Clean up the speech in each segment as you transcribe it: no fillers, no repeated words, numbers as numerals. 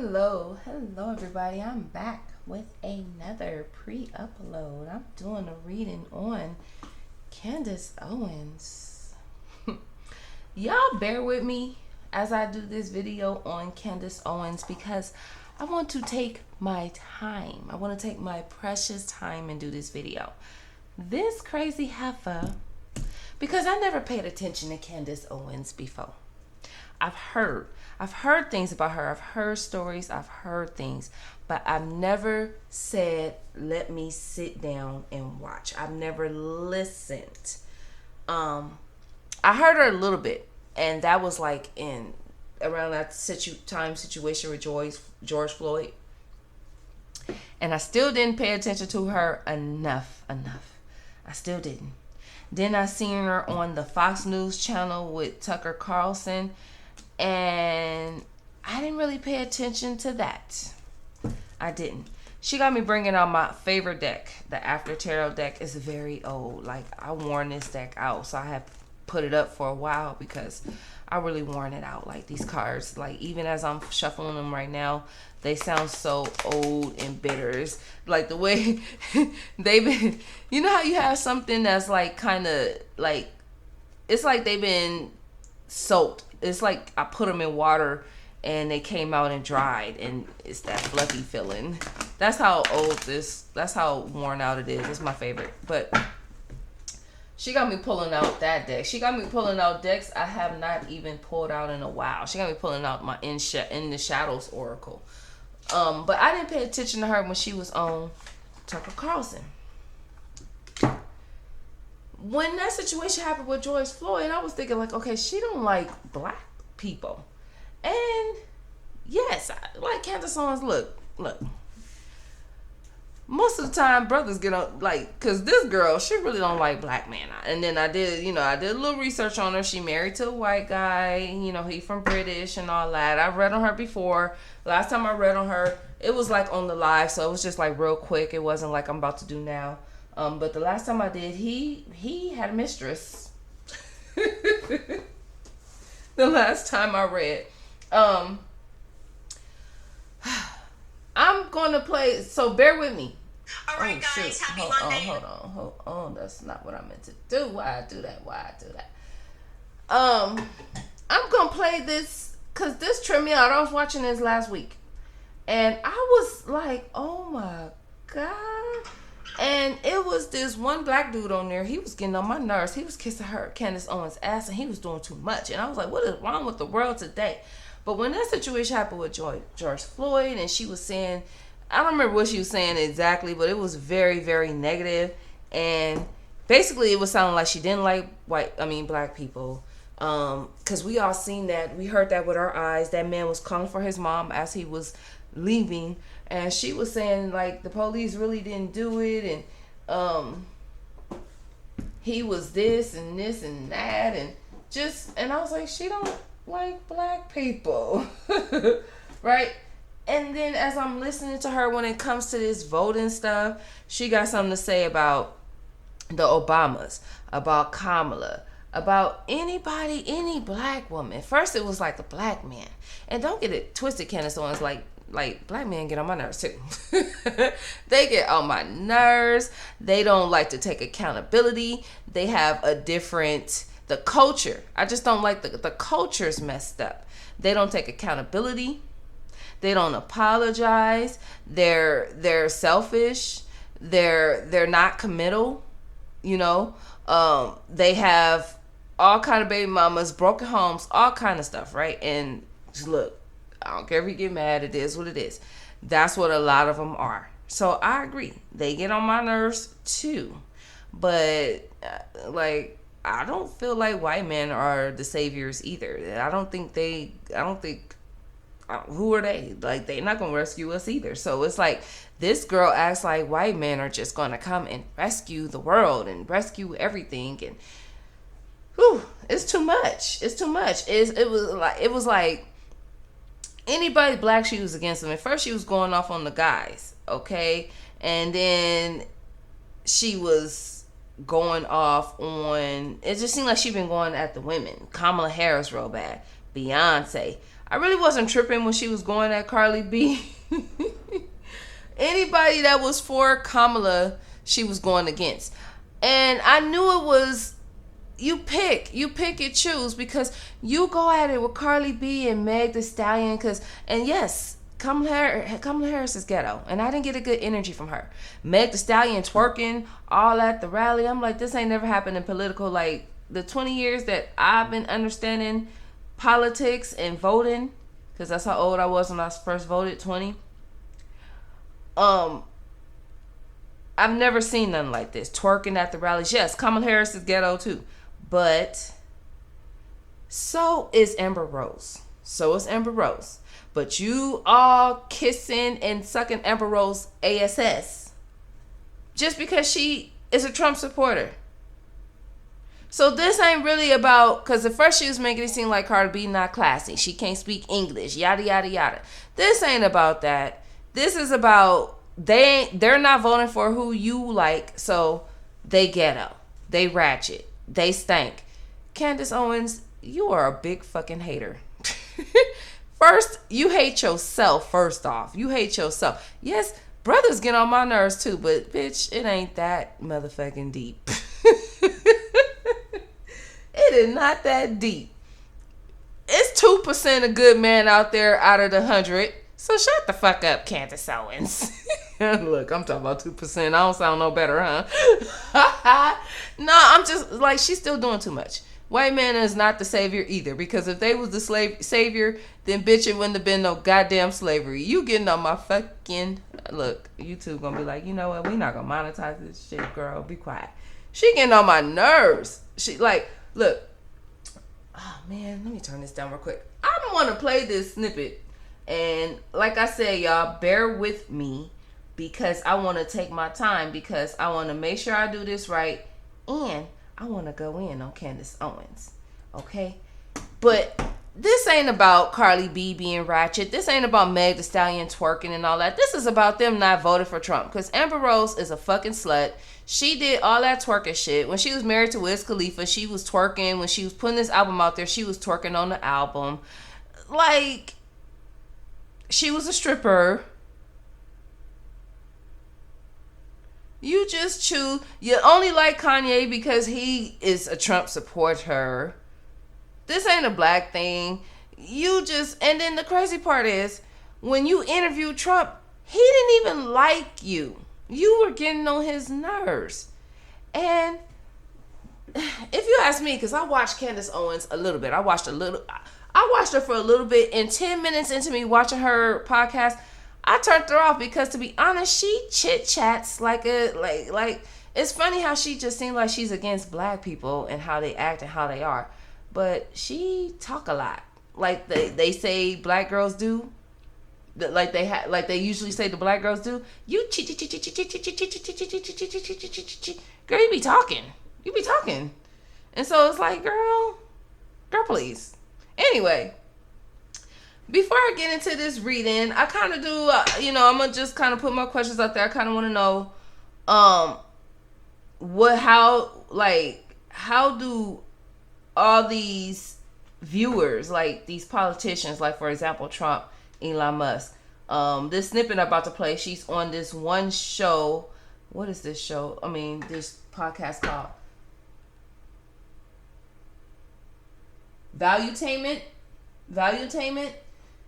Hello everybody. I'm back with another pre-upload. I'm doing a reading on Candice Owens. Y'all bear with me as I do this video on Candice Owens because I want to take my time. I want to take my precious time and do this video. This crazy heifer, because I never paid attention to Candice Owens before. I've heard things about her. I've heard stories. I've heard things, but I've never said, let me sit down and watch. I've never listened. I heard her a little bit, and that was like in around that situation with George Floyd. And I still didn't pay attention to her enough. I still didn't. Then I seen her on the Fox News channel with Tucker Carlson, and I didn't really pay attention to that. I didn't. She got me bringing out my favorite deck. The After Tarot deck is very old. Like, I worn this deck out, so I have put it up for a while because I really worn it out. Like, these cards, like, even as I'm shuffling them right now, they sound so old and bitter. It's like the way they've been, you know how you have something that's like kind of like, it's like they've been soaked. It's like I put them in water and they came out and dried, and it's that fluffy feeling. That's how old that's how worn out it is. It's my favorite. But she got me pulling out that deck. She got me pulling out decks I have not even pulled out in a while. She got me pulling out my In the Shadows Oracle. But I didn't pay attention to her when she was on Tucker Carlson. When that situation happened with George Floyd, I was thinking like, okay, she don't like black people. And yes, like Candice Owens, look. Most of the time, brothers get on, like, because this girl, she really don't like black men. And then I did a little research on her. She married to a white guy. He from British and all that. I've read on her before. Last time I read on her, it was like on the live, so it was just like real quick. It wasn't like I'm about to do now. But the last time I did, he had a mistress. The last time I read. I'm going to play, so bear with me. All right, guys, happy Monday. Hold on. That's not what I meant to do. Why I do that? I'm going to play this because this tripped me out. I was watching this last week, and I was like, oh my God. And it was this one black dude on there. He was getting on my nerves. He was kissing her, Candice Owens' ass, and he was doing too much. And I was like, what is wrong with the world today? But when that situation happened with George Floyd, and she was saying, I don't remember what she was saying exactly, but it was very, very negative. And basically it was sounding like she didn't like black people. Because we all seen that. We heard that with our eyes. That man was calling for his mom as he was leaving. And she was saying, like, the police really didn't do it. And he was this and that. And I was like, she don't like black people. Right? And then as I'm listening to her when it comes to this voting stuff, she got something to say about the Obamas, about Kamala, about any black woman. First it was like a black man. And don't get it twisted, Candice Owens, like black men get on my nerves too. They get on my nerves. They don't like to take accountability. They have the culture. I just don't like the culture's messed up. They don't take accountability. They don't apologize. They're selfish. They're not committal. They have all kind of baby mamas, broken homes, all kind of stuff, right? And just look, I don't care if you get mad. It is what it is. That's what a lot of them are. So I agree. They get on my nerves too. But I don't feel like white men are the saviors either. I don't think who are they? Like, they're not gonna rescue us either. So it's like this girl acts like white men are just gonna come and rescue the world and rescue everything, and it's too much. It was like anybody black, she was against them. At first she was going off on the guys, okay, and then she was going off on, it just seemed like she'd been going at the women. Kamala Harris real bad. Beyonce. I really wasn't tripping when she was going at Cardi B. Anybody that was for Kamala, she was going against. And I knew it was, you pick and choose, because you go at it with Cardi B and Meg the Stallion, and yes, Kamala Harris is ghetto, and I didn't get a good energy from her. Meg the Stallion twerking all at the rally. I'm like, this ain't never happened in political, like, the 20 years that I've been understanding politics and voting, because that's how old I was when I first voted, 20. I've never seen nothing like this. Twerking at the rallies. Yes, Kamala Harris is ghetto too. But so is Amber Rose. But you all kissing and sucking Amber Rose ass just because she is a Trump supporter. So this ain't really about, because at first she was making it seem like Cardi B not classy. She can't speak English, yada, yada, yada. This ain't about that. This is about, they're not voting for who you like, so they ghetto, they ratchet, they stank. Candice Owens, you are a big fucking hater. First, you hate yourself. First off, you hate yourself. Yes, brothers get on my nerves too, but bitch, it ain't that motherfucking deep. It is not that deep. It's 2% of good men out there out of the 100. So shut the fuck up, Candice Owens. Look, I'm talking about 2%. I don't sound no better, huh? No, I'm just like, she's still doing too much. White man is not the savior either, because if they was the savior, then bitch, it wouldn't have been no goddamn slavery. You getting on my fucking, look, YouTube gonna be like, you know what, we not gonna monetize this shit, girl, be quiet. She getting on my nerves. She like, look, oh man, let me turn this down real quick. I don't want to play this snippet. And like I said, y'all, bear with me, because I want to take my time, because I want to make sure I do this right, and I want to go in on Candice Owens, okay? But this ain't about Cardi B being ratchet. This ain't about Meg the Stallion twerking and all that. This is about them not voting for Trump, because Amber Rose is a fucking slut. She did all that twerking shit. When she was married to Wiz Khalifa, she was twerking. When she was putting this album out there, she was twerking on the album. Like, she was a stripper. You just choose. You only like Kanye because he is a Trump supporter. This ain't a black thing. You just, and then the crazy part is, when you interviewed Trump, he didn't even like you. You were getting on his nerves. And if you ask me, because I watched Candice Owens a little bit. I watched her for a little bit, and 10 minutes into me watching her podcast, I turned her off, because to be honest, she chit chats like it's funny how she just seems like she's against black people and how they act and how they are, but she talk a lot, like they say black girls do, like they usually say the black girls do. You girl, you be talking, and so it's like, girl, please. Anyway, before I get into this reading, I kind of do, I'm going to just kind of put my questions out there. I kind of want to know, how do all these viewers, like these politicians, like for example, Trump, Elon Musk, this snippet I'm about to play, she's on this one show. What is this show? This podcast called Valuetainment.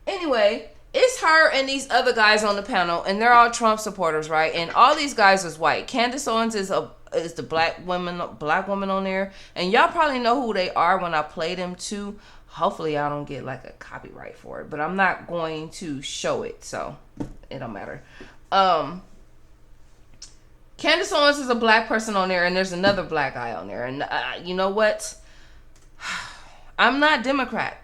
Anyway, it's her and these other guys on the panel, and they're all Trump supporters, right? And all these guys is white. Candice Owens is the black woman on there, and y'all probably know who they are when I play them too. Hopefully, I don't get like a copyright for it, but I'm not going to show it, so it don't matter. Candice Owens is a black person on there, and there's another black guy on there, and you know what? I'm not Democrat.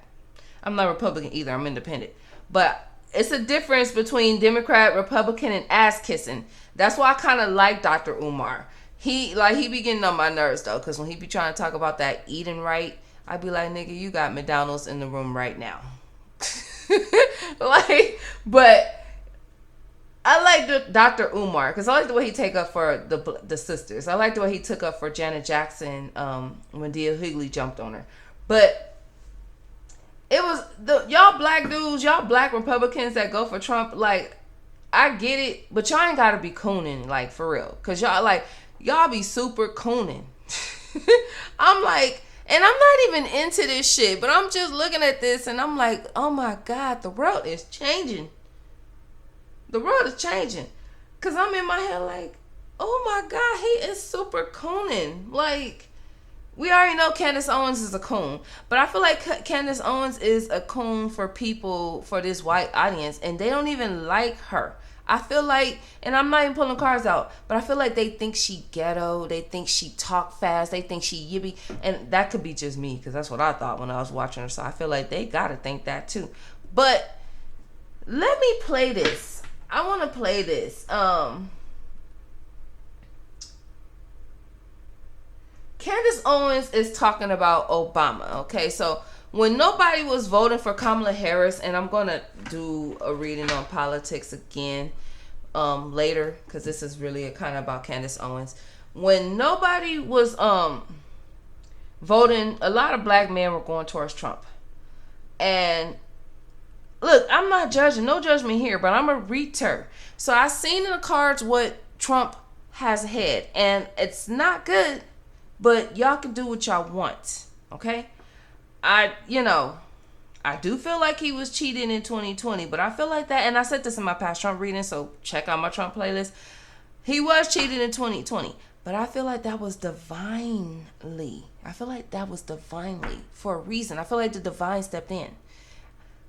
I'm not Republican either. I'm independent. But it's a difference between Democrat, Republican, and ass kissing. That's why I kind of like Dr. Umar. He be getting on my nerves though, because when he be trying to talk about that eating right, I be like, nigga, you got McDonald's in the room right now. But I like Dr. Umar, because I like the way he take up for the sisters. I like the way he took up for Janet Jackson when Dia Higley jumped on her. But it was y'all black dudes, y'all black Republicans that go for Trump. Like, I get it, but y'all ain't gotta be cooning, like, for real, cause y'all be super cooning. I'm like, and I'm not even into this shit, but I'm just looking at this and I'm like, oh my God, the world is changing. The world is changing. Cause I'm in my head like, oh my God, he is super cooning. Like, we already know Candice Owens is a coon, but I feel like Candice Owens is a coon for people, for this white audience, and they don't even like her. I feel like, and I'm not even pulling cards out, but I feel like they think she ghetto, they think she talk fast, they think she yippy, and that could be just me, because that's what I thought when I was watching her, so I feel like they gotta think that too. But let me play this. I want to play this. Candice Owens is talking about Obama, okay? So when nobody was voting for Kamala Harris, and I'm going to do a reading on politics again later, because this is really kind of about Candice Owens. When nobody was voting, a lot of black men were going towards Trump. And look, I'm not judging, no judgment here, but I'm a reader. So I seen in the cards what Trump has had, and it's not good. But y'all can do what y'all want, okay? I do feel like he was cheating in 2020, but I feel like that, and I said this in my past Trump reading, so check out my Trump playlist. He was cheating in 2020, but I feel like that was divinely. I feel like that was divinely for a reason. I feel like the divine stepped in.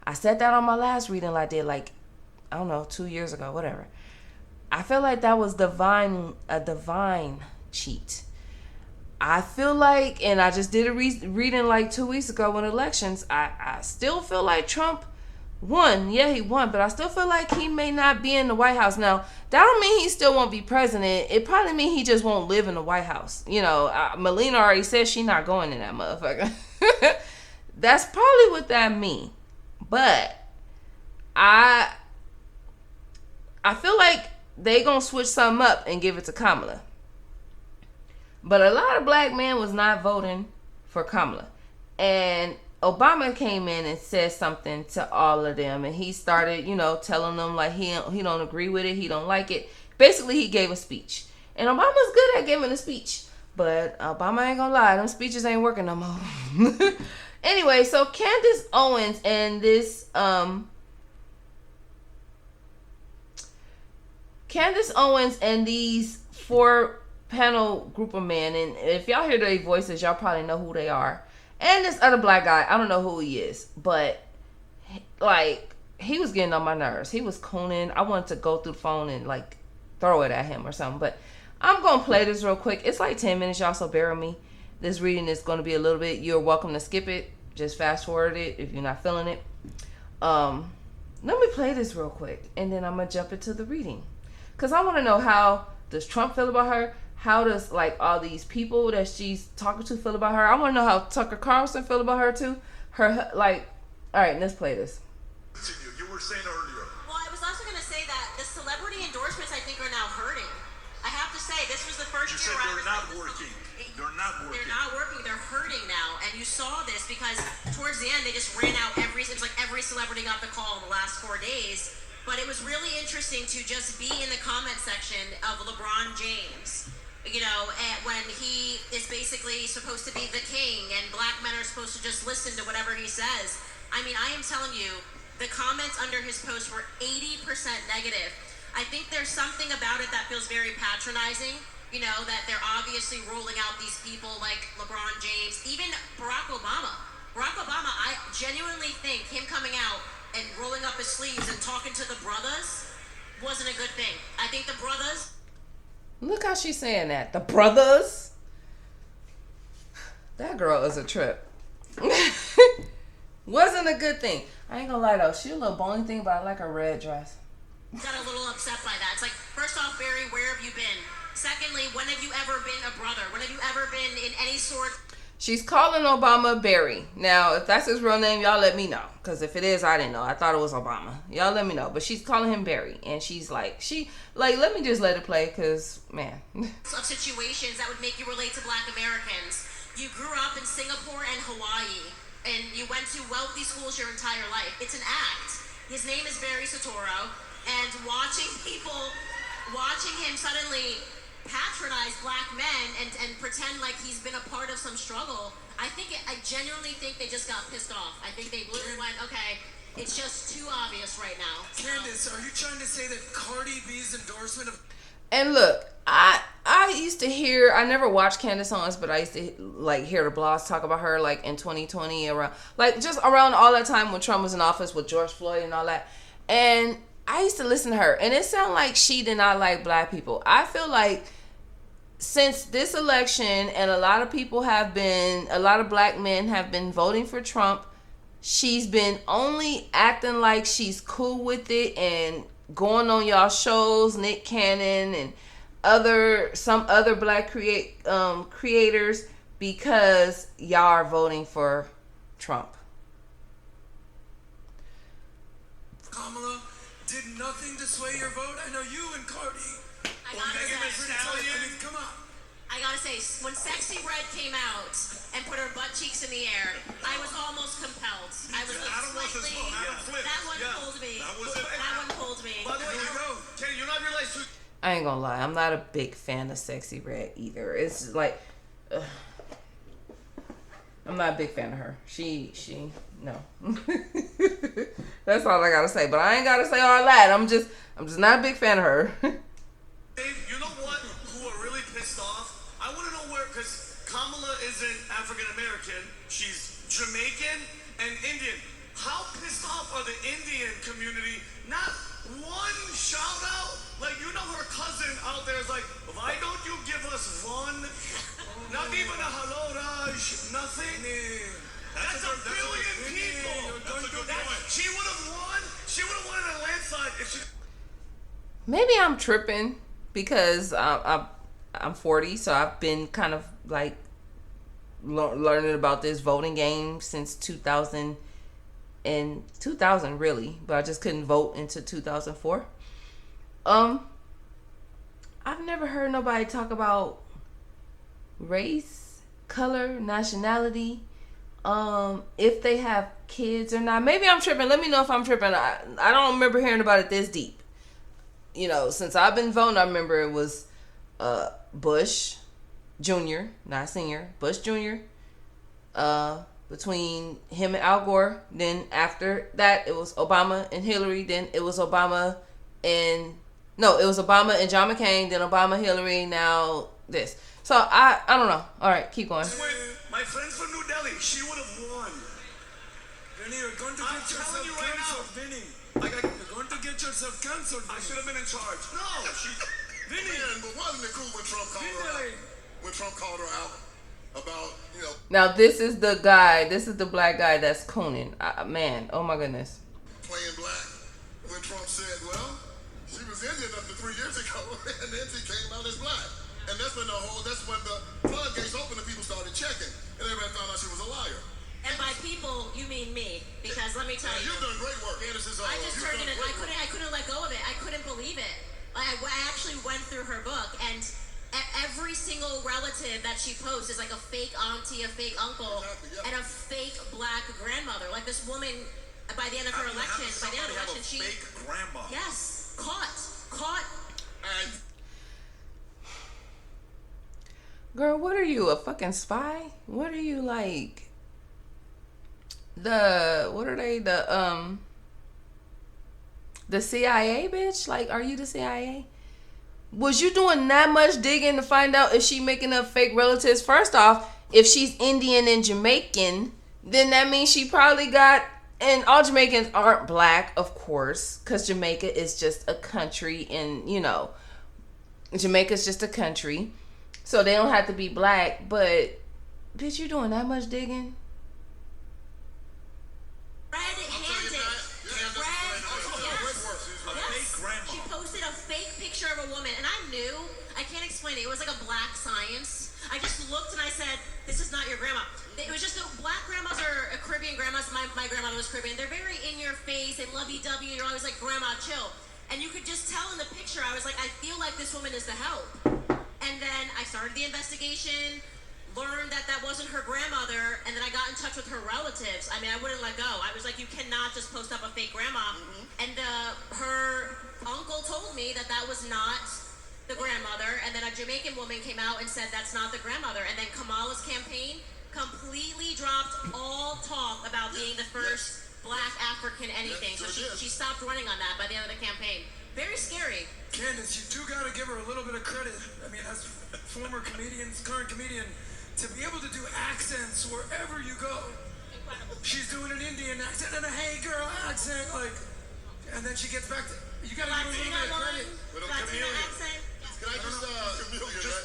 I said that on my last reading I did, like, I don't know, 2 years ago, whatever. I feel like that was a divine cheat. I feel like, and I just did a reading like 2 weeks ago when elections, I still feel like Trump won. Yeah, he won, but I still feel like he may not be in the White House. Now, that don't mean he still won't be president. It probably means he just won't live in the White House. You know, Melina already said she's not going in that motherfucker. That's probably what that means. But I feel like they gonna switch something up and give it to Kamala. But a lot of black men was not voting for Kamala. And Obama came in and said something to all of them. And he started, telling them like he don't agree with it. He don't like it. Basically, he gave a speech. And Obama's good at giving a speech. But Obama ain't gonna lie. Them speeches ain't working no more. Anyway, so Candice Owens and this... Candice Owens and these 4-panel group of men, and if y'all hear their voices, y'all probably know who they are. And this other black guy, I don't know who he is, but like, he was getting on my nerves. He was cooning. I wanted to go through the phone and like throw it at him or something. But I'm gonna play this real quick. It's like 10 minutes, y'all, so bear with me. This reading is gonna be a little bit. You're welcome to skip it. Just fast forward it if you're not feeling it. Let me play this real quick, and then I'm gonna jump into the reading. Because I want to know, how does Trump feel about her? How does, like, all these people that she's talking to feel about her? I want to know how Tucker Carlson feel about her, too. Her, like... All right, let's play this. You were saying earlier. Well, I was also going to say that the celebrity endorsements, I think, are now hurting. I have to say, this was the first year where they're not working. They're not working. They're not working. They're hurting now. And you saw this because towards the end, they just ran out it was like every celebrity got the call in the last 4 days. But it was really interesting to just be in the comment section of LeBron James, when he is basically supposed to be the king and black men are supposed to just listen to whatever he says. I mean, I am telling you, the comments under his post were 80% negative. I think there's something about it that feels very patronizing, that they're obviously rolling out these people like LeBron James, even Barack Obama. Barack Obama, I genuinely think him coming out and rolling up his sleeves and talking to the brothers wasn't a good thing. I think the brothers... Look how she's saying that. The brothers? That girl is a trip. Wasn't a good thing. I ain't gonna lie though. She a little bony thing, but I like her red dress. Got a little upset by that. It's like, first off, Barry, where have you been? Secondly, when have you ever been a brother? When have you ever been in any sort... She's calling Obama Barry. Now, if that's his real name, y'all let me know. Because if it is, I didn't know. I thought it was Obama. Y'all let me know. But she's calling him Barry. And she's like, let me just let it play. Because, man. Of situations that would make you relate to black Americans. You grew up in Singapore and Hawaii. and you went to wealthy schools your entire life. It's an act. His name is Barry Soetoro, and watching him suddenly patronize black men and pretend like he's been a part of some struggle, I genuinely think they just got pissed off. I think they literally went, okay, it's just too obvious right now. Candice, are you trying to say that Cardi B's endorsement of... And look, I used to hear, I never watched Candice Owens, but I used to like hear the blogs talk about her like in 2020 around, like just around all that time when Trump was in office with George Floyd and all that. And I used to listen to her, and it sounded like she did not like black people. I feel like since this election, and a lot of black men have been voting for Trump, she's been only acting like she's cool with it and going on y'all shows, Nick Cannon and some other black creators, because y'all are voting for Trump. Kamala did nothing to sway your vote. I know you and Cardi. Come on. I gotta say, when Sexy Red came out and put her butt cheeks in the air, I was almost compelled. I was that one pulled me. That one pulled me. By the way, Kenny, you're not realizing. I ain't gonna lie, I'm not a big fan of Sexy Red either. It's like, I'm not a big fan of her. She, no. That's all I gotta say. But I ain't gotta say all that. I'm just not a big fan of her. Dave, you know what? Who are really pissed off? I want to know where, because Kamala isn't African American. She's Jamaican and Indian. How pissed off are the Indian community? Not one shout out. Like, you know, her cousin out there is like, why don't you give us one? Not even a hello, Raj. Nothing. That's a billion people. She would have won. She would have won in a landslide if she. Maybe I'm tripping because I'm 40, so I've been kind of like learning about this voting game since 2000 really, but I just couldn't vote until 2004. I've never heard nobody talk about race, color, nationality, if they have kids or not. Maybe I'm tripping. Let me know if I'm tripping. I don't remember hearing about it this deep. You know, since I've been voting, I remember it was Bush Jr., not Senior, Bush Jr., between him and Al Gore. Then after that, it was Obama and Hillary. Then it was Obama and John McCain. Then Obama, Hillary. Now this. So I don't know. All right, keep going. My friends from New Delhi, she would have won. Vinny, you're going to get yourself cancelled, Vinny. You're going to get yourself cancelled. I should have been in charge. No, Vinny. but wasn't it cool when Trump called her out? When Trump called her out about, you know. Now this is the guy. This is the black guy that's Conan. Man, oh my goodness. Playing black. When Trump said, well, she was Indian up to 3 years ago, and then she came out as black. And that's when the floodgates opened and people started checking. And everybody found out she was a liar. And by people, you mean me, because let me tell you, You've done great work. Candice is I just turned it in. I couldn't let go of it. I couldn't believe it. I actually went through her book, and every single relative that she posts is like a fake auntie, a fake uncle, and a fake black grandmother. Like this woman, by the end of her election, she fake grandma. Yes, caught. And Girl, what are you, a fucking spy? What are you, like the CIA, bitch? Like, are you the CIA? Was you doing that much digging to find out if she making up fake relatives? First off, if she's Indian and Jamaican, then that means she probably got, and all Jamaicans aren't black, of course, because Jamaica is just a country, and, you know, Jamaica's just a country, so they don't have to be black. But, bitch, you doing that much digging? Red-handed. She posted a fake picture of a woman, and I can't explain it. It was like a black science. I just looked and I said, this is not your grandma. It was just black grandmas are Caribbean grandmas. My grandmother was Caribbean. They're very in your face and lovey-dovey. You're always like, grandma, chill. And you could just tell in the picture, I was like, I feel like this woman is the help. And then I started the investigation, learned that that wasn't her grandmother, and then I got in touch with her relatives. I mean, I wouldn't let go. I was like, you cannot just post up a fake grandma. And her uncle told me that that was not the grandmother, and then a Jamaican woman came out and said that's not the grandmother. And then Kamala's campaign completely dropped all talk about being the first black African anything. So she stopped running on that by the end of the campaign. Very scary. Candice, you do gotta give her a little bit of credit. I mean, as former comedian, current comedian, to be able to do accents wherever you go. Incredible. She's doing an Indian accent and a hey girl accent, like, and then she gets back to, you gotta give her a little bit of credit. Little Latina accent. Can I just,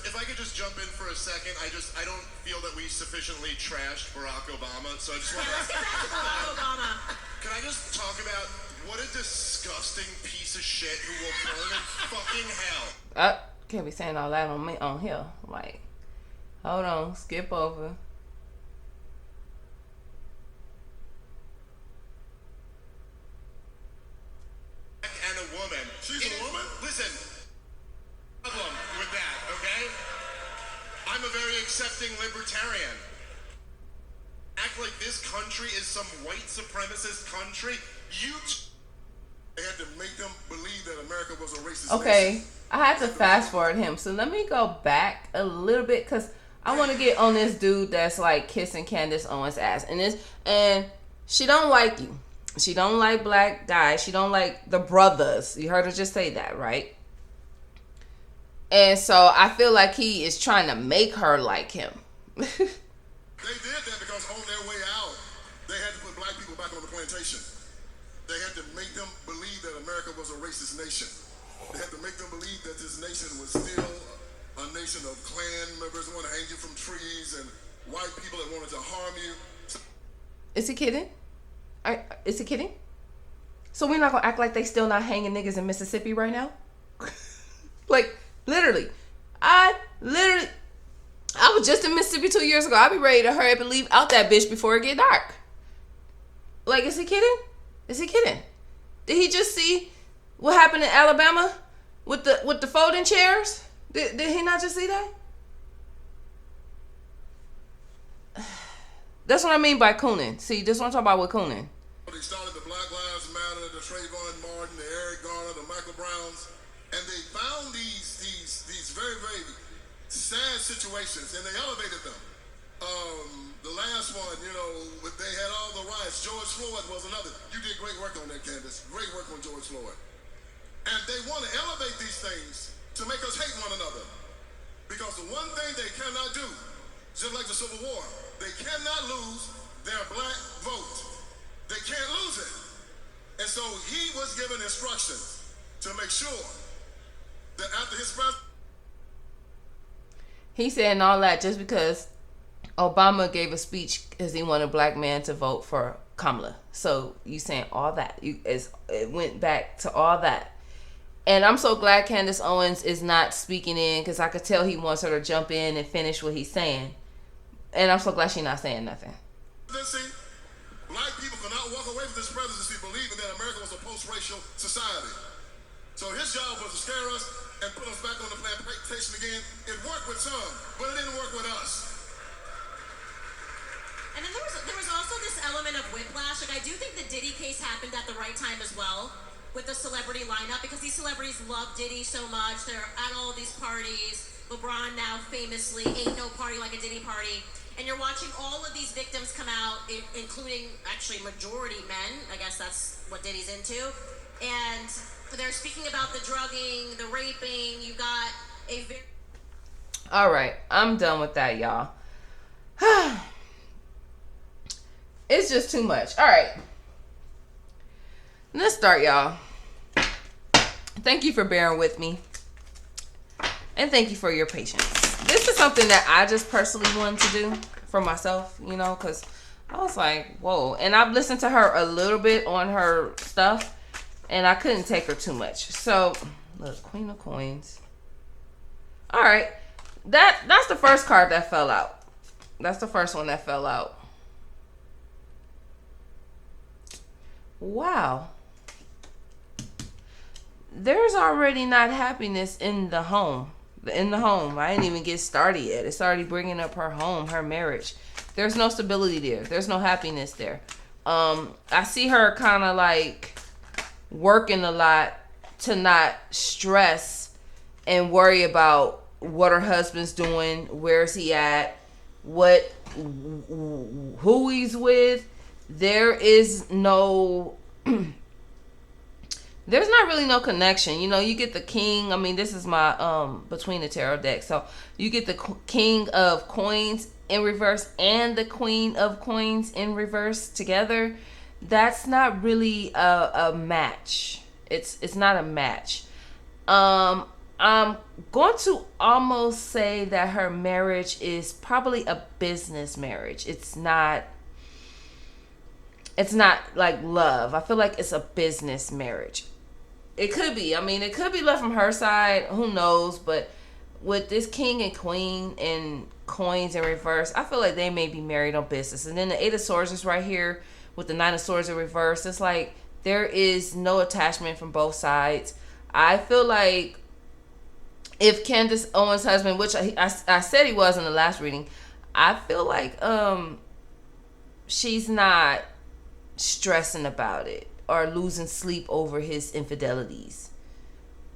if I could just jump in for a second, I don't feel that we sufficiently trashed Barack Obama, so I just want Let's get back to Barack Obama. Can I just talk about what a disgusting piece of shit who will burn in fucking hell? Can't be saying all that on here. Like, hold on, skip over. And a woman. She's a woman? Listen, problem with that, okay? I'm a very accepting libertarian. Act like this country is some white supremacist country. They had to make them believe that America was a racist Okay, nation. I had to fast forward him. So let me go back a little bit because I want to get on this dude that's like kissing Candice Owens' ass. And she don't like you. She don't like black guys. She don't like the brothers. You heard her just say that, right? And so I feel like he is trying to make her like him. They did that because on their way out, they had to put black people back on the plantation. They had to make them believe that America was a racist nation. They had to make them believe that this nation was still a nation of Klan members who want to hang you from trees and white people that wanted to harm you. Is he kidding? Is he kidding? So we're not gonna act like they still not hanging niggas in Mississippi right now? Like, literally. I was just in Mississippi 2 years ago. I'll be ready to hurry up and leave out that bitch before it get dark. Like, is he kidding? Is he kidding? Did he just see what happened in Alabama with the folding chairs? Did he not just see that? That's what I mean by cooning. See, this is what I'm talking about with cooning. They started the Black Lives Matter, the Trayvon Martin, the Eric Garner, the Michael Browns, and they found these very, very sad situations, and they elevated them. The last one, you know, they had all the riots. George Floyd was another. You did great work on that, Candice. Great work on George Floyd. And they want to elevate these things to make us hate one another. Because the one thing they cannot do, just like the Civil War, they cannot lose their black vote. They can't lose it. And so he was given instructions to make sure that after his president, He saying all that just because Obama gave a speech because he wanted a black man to vote for Kamala. So you saying all that. It went back to all that. And I'm so glad Candice Owens is not speaking in because I could tell he wants her to jump in and finish what he's saying. And I'm so glad she's not saying nothing. black people cannot walk away from this presidency believing that America was a post-racial society. So his job was to scare us and put us back on the plantation again. It worked with some, but it didn't work with us. And then there was also this element of whiplash. Like, I do think the Diddy case happened at the right time as well with the celebrity lineup, because these celebrities love Diddy so much. They're at all these parties. LeBron now famously, ain't no party like a Diddy party. And you're watching all of these victims come out, including actually majority men. I guess that's what Diddy's into. And they're speaking about the drugging, the raping. You got a very... All right, I'm done with that, y'all. It's just too much. All right. Let's start, y'all. Thank you for bearing with me. And thank you for your patience. This is something that I just personally wanted to do for myself, you know, because I was like, whoa. And I've listened to her a little bit on her stuff, and I couldn't take her too much. So, look, Queen of Coins. All right. That's the first card that fell out. That's the first one that fell out. Wow. There's already not happiness in the home. in the home. I didn't even get started yet. It's already bringing up her home, her marriage. There's no stability there. There's no happiness there. I see her kind of like working a lot to not stress and worry about what her husband's doing, where's he at, who he's with. There is no there's not really no connection. You know, you get the king. I mean, this is my between the tarot deck. So you get the king of coins in reverse and the queen of coins in reverse together. That's not really a match. It's not a match. I'm going to almost say that her marriage is probably a business marriage. It's not like love. I feel like it's a business marriage. It could be. I mean, it could be love from her side. Who knows? But with this king and queen and coins in reverse, I feel like they may be married on business. And then the Eight of Swords is right here with the Nine of Swords in reverse. It's like there is no attachment from both sides. I feel like if Candice Owen's husband, which I said he was in the last reading, I feel like she's not stressing about it or losing sleep over his infidelities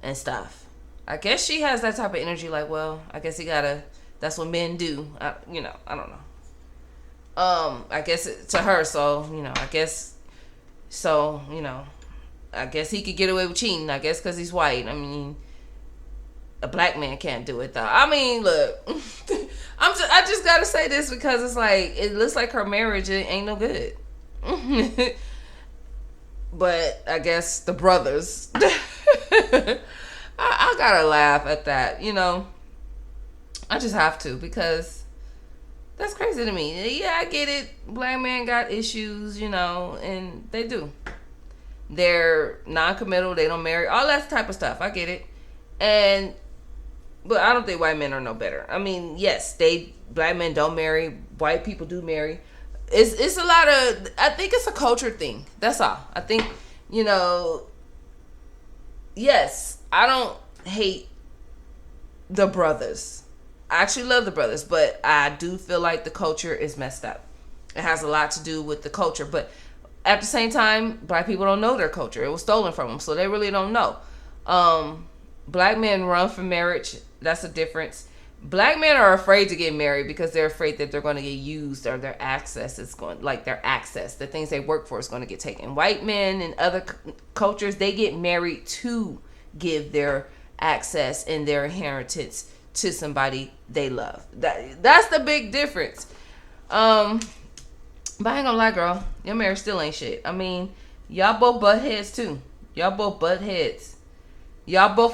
and stuff. I guess she has that type of energy like, well, I guess that's what men do. I don't know. I guess to her, so, I guess he could get away with cheating, I guess, because he's white. I mean, a black man can't do it, though. I mean, look, I just gotta say this because it's like, it looks like her marriage ain't no good. But I guess the brothers, I gotta laugh at that, I just have to, because that's crazy to me. Yeah, I get it. Black men got issues, and they do. They're non-committal. They don't marry. All that type of stuff. I get it. But I don't think white men are no better. I mean, yes, black men don't marry. White people do marry. It's a lot of, I think it's a culture thing. That's all. I think, yes, I don't hate the brothers. I actually love the brothers, but I do feel like the culture is messed up. It has a lot to do with the culture, but at the same time, black people don't know their culture. It was stolen from them, so they really don't know. Black men run from marriage. That's a difference. Black men are afraid to get married because they're afraid that they're going to get used, or their access, the things they work for is going to get taken. White men and other cultures, they get married to give their access and their inheritance to somebody they love. That's the big difference. But I ain't gonna lie, girl, your marriage still ain't shit. I mean, y'all both butt heads too. Y'all both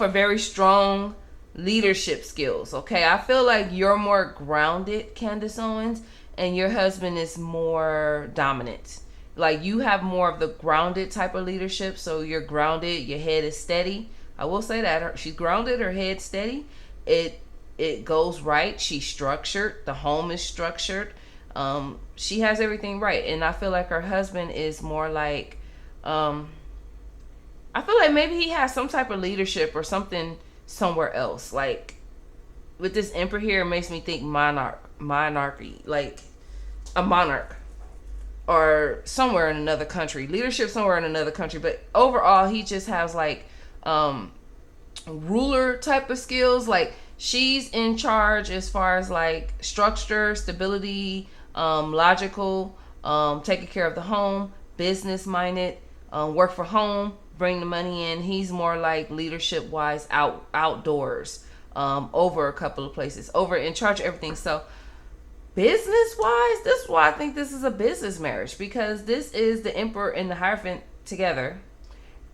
are very strong leadership skills, okay? I feel like you're more grounded, Candice Owens, and your husband is more dominant. Like, you have more of the grounded type of leadership, so you're grounded, your head is steady. I will say that. She's grounded, her head's steady. It goes right. She's structured. The home is structured. She has everything right. And I feel like her husband is more like, I feel like maybe he has some type of leadership or something somewhere else. Like, with this emperor here, it makes me think monarchy, like a monarch, or somewhere in another country, leadership somewhere in another country. But overall, he just has like ruler type of skills. Like, she's in charge as far as like structure, stability, logical, taking care of the home, business minded, work for home, bring the money in. He's more like leadership wise, outdoors, over a couple of places, over in charge of everything. So business wise, this is why I think this is a business marriage, because this is the emperor and the Hierophant together,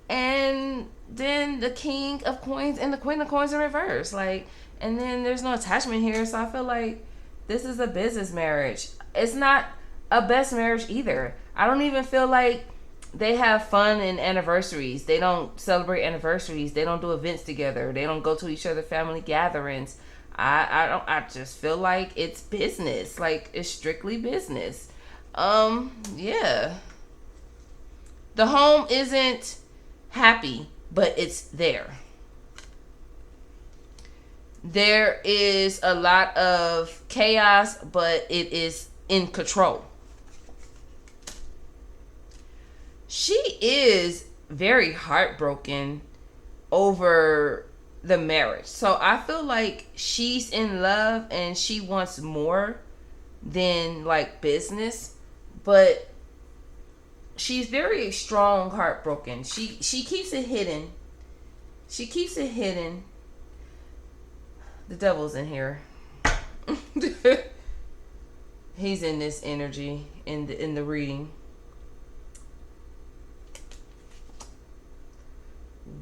and then the king of coins and the queen of coins in reverse. Like, and then there's no attachment here. So I feel like this is a business marriage. It's not a best marriage either. I don't even feel like they have fun and anniversaries. They don't celebrate anniversaries. They don't do events together. They don't go to each other's family gatherings. I just feel like it's business. Like, it's strictly business. Yeah. The home isn't happy, but it's there. There is a lot of chaos, but it is in control. She is very heartbroken over the marriage. So I feel like she's in love and she wants more than like business, but she's very strong, heartbroken. She keeps it hidden. She keeps it hidden. The devil's in here. He's in this energy in the reading.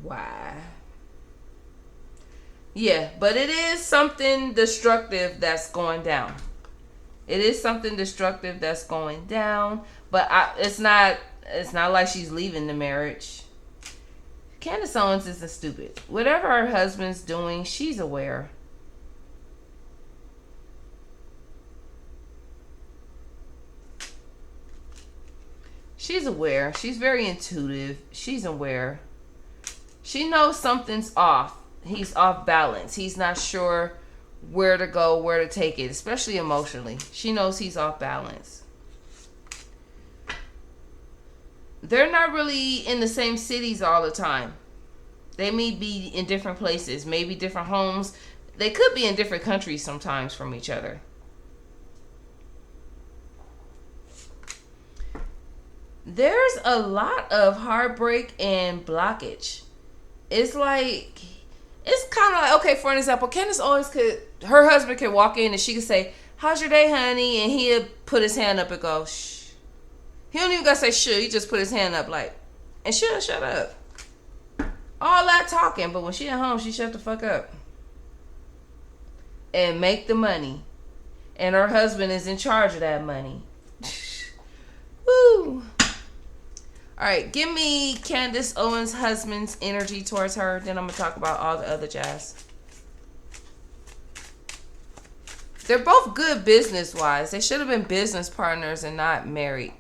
Why? Yeah, but it is something destructive that's going down. It is something destructive that's going down, but it's not like she's leaving the marriage. Candice Owens isn't stupid. Whatever her husband's doing, she's aware. She's aware. She's very intuitive. She's aware. She knows something's off. He's off balance. He's not sure where to go, where to take it, especially emotionally. She knows he's off balance. They're not really in the same cities all the time. They may be in different places, maybe different homes. They could be in different countries sometimes from each other. There's a lot of heartbreak and blockage. It's like, it's kind of like, okay, for an example, Candice always her husband could walk in and she could say, "How's your day, honey?" And he'd put his hand up and go, "Shh." He don't even gotta say shh. He just put his hand up like, and shut up. All that talking, but when she at home, she shut the fuck up. And make the money. And her husband is in charge of that money. Woo. Alright, give me Candice Owens' husband's energy towards her. Then I'm going to talk about all the other jazz. They're both good business-wise. They should have been business partners and not married.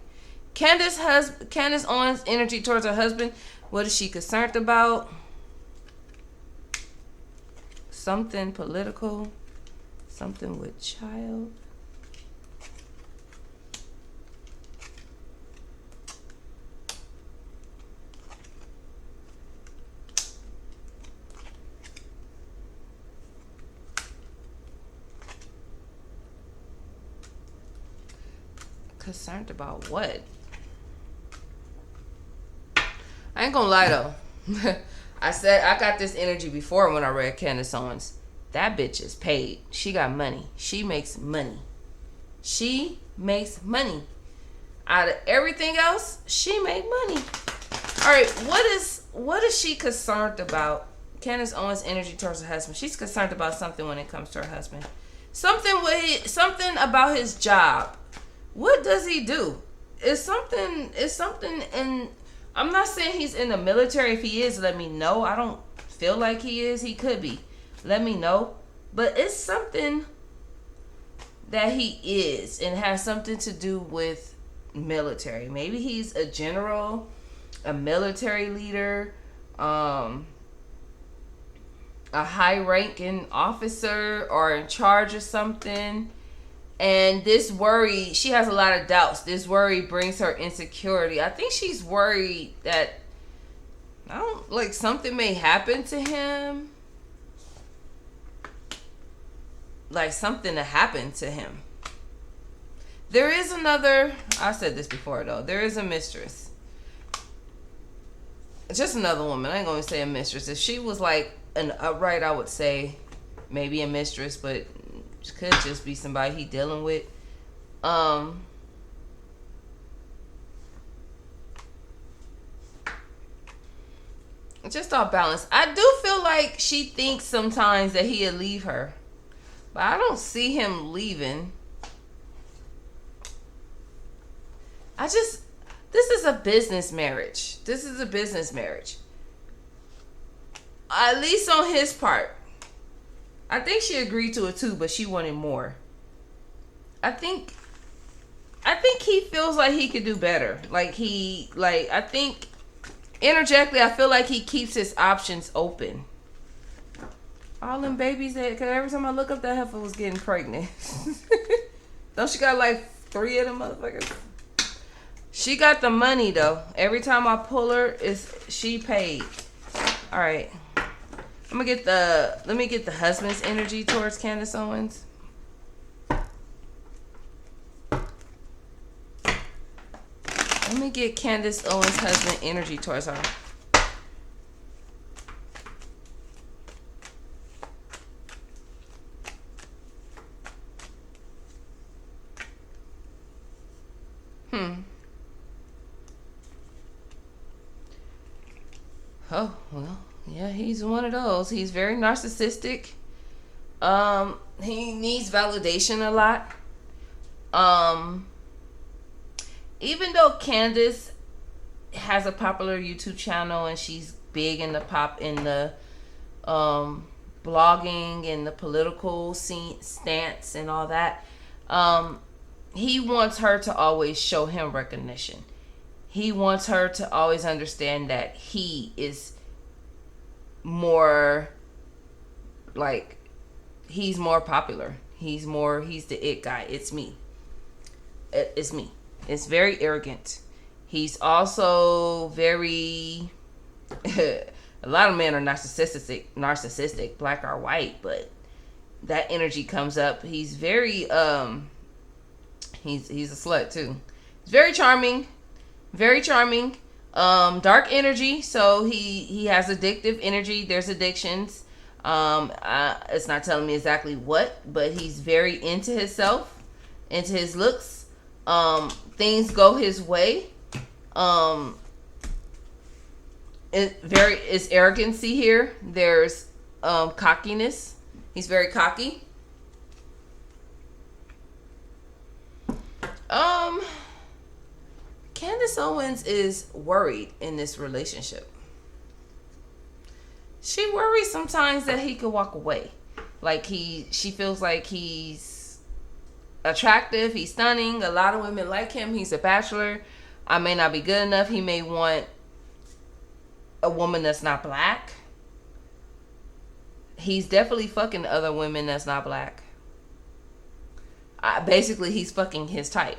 Candice Owens' energy towards her husband. What is she concerned about? Something political. Something with child. Concerned about what? I ain't gonna lie though. I said I got this energy before when I read Candice Owens. That bitch is paid. She got money. She makes money. She makes money. Out of everything else, she make money. Alright, what is she concerned about? Candice Owens' energy towards her husband. She's concerned about something when it comes to her husband. Something about his job. What does he do? It's something, and I'm not saying he's in the military. If he is, let me know. I don't feel like he is. He could be. Let me know. But it's something that he is and has something to do with military. Maybe he's a general, a military leader, a high-ranking officer or in charge of something. And this worry, she has a lot of doubts. This worry brings her insecurity. I think she's worried that something may happen to him. Like something to happen to him. There is another, I said this before though, there is a mistress. Just another woman. I ain't gonna say a mistress. If she was like an upright, I would say maybe a mistress, but it could just be somebody he dealing with. Just off balance. I do feel like she thinks sometimes that he'll leave her. But I don't see him leaving. This is a business marriage. This is a business marriage. At least on his part. I think she agreed to it too, but she wanted more. I think he feels like he could do better. I think energetically, I feel like he keeps his options open. All them babies that, cause every time I look up, that heifer was getting pregnant. Don't she got like 3 of them motherfuckers? She got the money though. Every time I pull her, she paid. All right. Let me get the husband's energy towards Candice Owens. Let me get Candice Owens' husband energy towards her. Oh, well, yeah, he's one of those. He's very narcissistic. He needs validation a lot. Even though Candice has a popular YouTube channel and she's big in the blogging and the political stance and all that, he wants her to always show him recognition. He wants her to always understand that he is more, like, he's more popular. He's the it guy. It's me. It's me. It's very arrogant. He's also very, a lot of men are narcissistic, black or white, but that energy comes up. He's very, he's a slut too. He's very charming. Very charming. Dark energy. So he has addictive energy. There's addictions. It's not telling me exactly what, but he's very into himself, into his looks. Things go his way. It's arrogancy here. There's cockiness. He's very cocky. Candice Owens is worried in this relationship. She worries sometimes that he could walk away. Like she feels like he's attractive, he's stunning. A lot of women like him. He's a bachelor. I may not be good enough. He may want a woman that's not black. He's definitely fucking other women that's not black. Basically, he's fucking his type.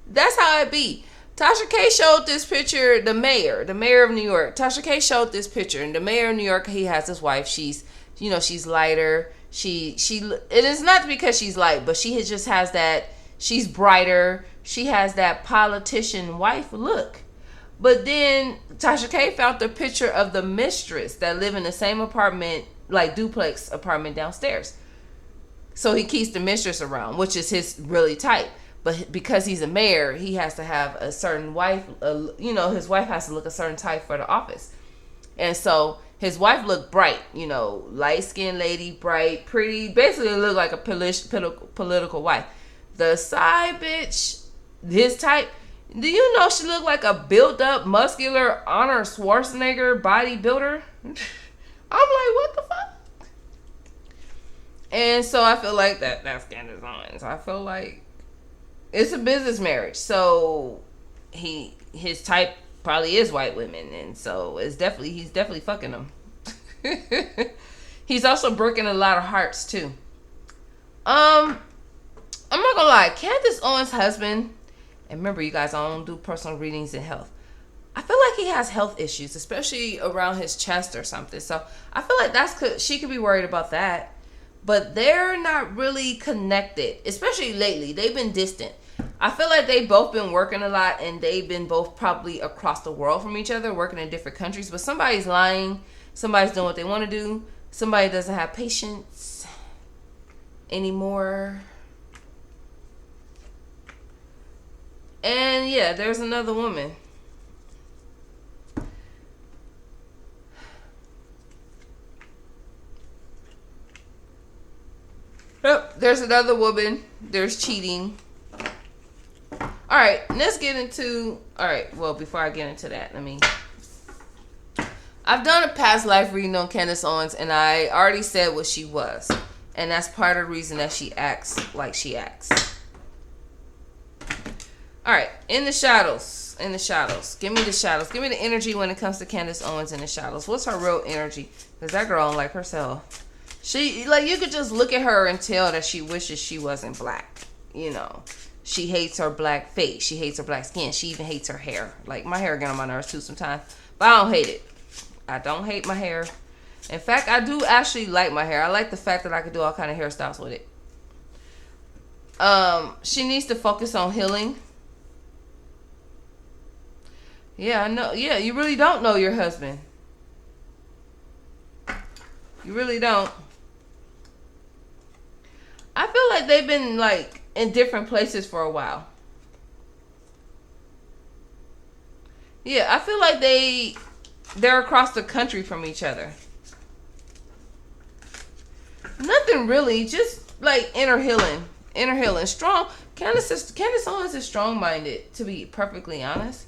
That's how it be. Tasha K showed this picture. The mayor of New York. Tasha K showed this picture, and the mayor of New York, he has his wife. She's lighter. It is not because she's light, but she just has that. She's brighter. She has that politician wife look. But then Tasha K found the picture of the mistress that live in the same apartment, like duplex apartment downstairs. So he keeps the mistress around, which is his really type. But because he's a mayor, he has to have a certain wife. His wife has to look a certain type for the office. And so his wife looked bright, light-skinned lady, bright, pretty. Basically looked like a political wife. The side bitch, his type, do you know she looked like a built-up, muscular Arnold Schwarzenegger bodybuilder? I'm like, what the fuck? And so I feel like that's Candice Owens. I feel like it's a business marriage. So his type probably is white women, and so he's definitely fucking them. He's also breaking a lot of hearts too. I'm not gonna lie, Candice Owens' husband, and remember you guys, I don't do personal readings in health. I feel like he has health issues, especially around his chest or something. So I feel like she could be worried about that. But they're not really connected, especially lately. They've been distant. I feel like they've both been working a lot, and they've been both probably across the world from each other, working in different countries. But somebody's lying. Somebody's doing what they want to do. Somebody doesn't have patience anymore. And yeah, there's another woman. Yep, there's another woman. There's cheating. Alright, let's get into... Alright, well, before I get into that, I've done a past life reading on Candice Owens, and I already said what she was. And that's part of the reason that she acts like she acts. Alright, in the shadows. shadows. In the shadows. Give me the shadows. Give me the energy when it comes to Candice Owens in the shadows. What's her real energy? Because that girl don't like herself. She, like, you could just look at her and tell that she wishes she wasn't black. You know. She hates her black face. She hates her black skin. She even hates her hair. Like, my hair get on my nerves too sometimes. But I don't hate it. I don't hate my hair. In fact, I do actually like my hair. I like the fact that I can do all kind of hairstyles with it. She needs to focus on healing. Yeah, I know. Yeah, you really don't know your husband. You really don't. I feel like they've been like in different places for a while. Yeah, I feel like they're across the country from each other. Nothing really, just like inner healing. Inner healing. Strong. Candice Owens is strong-minded, to be perfectly honest.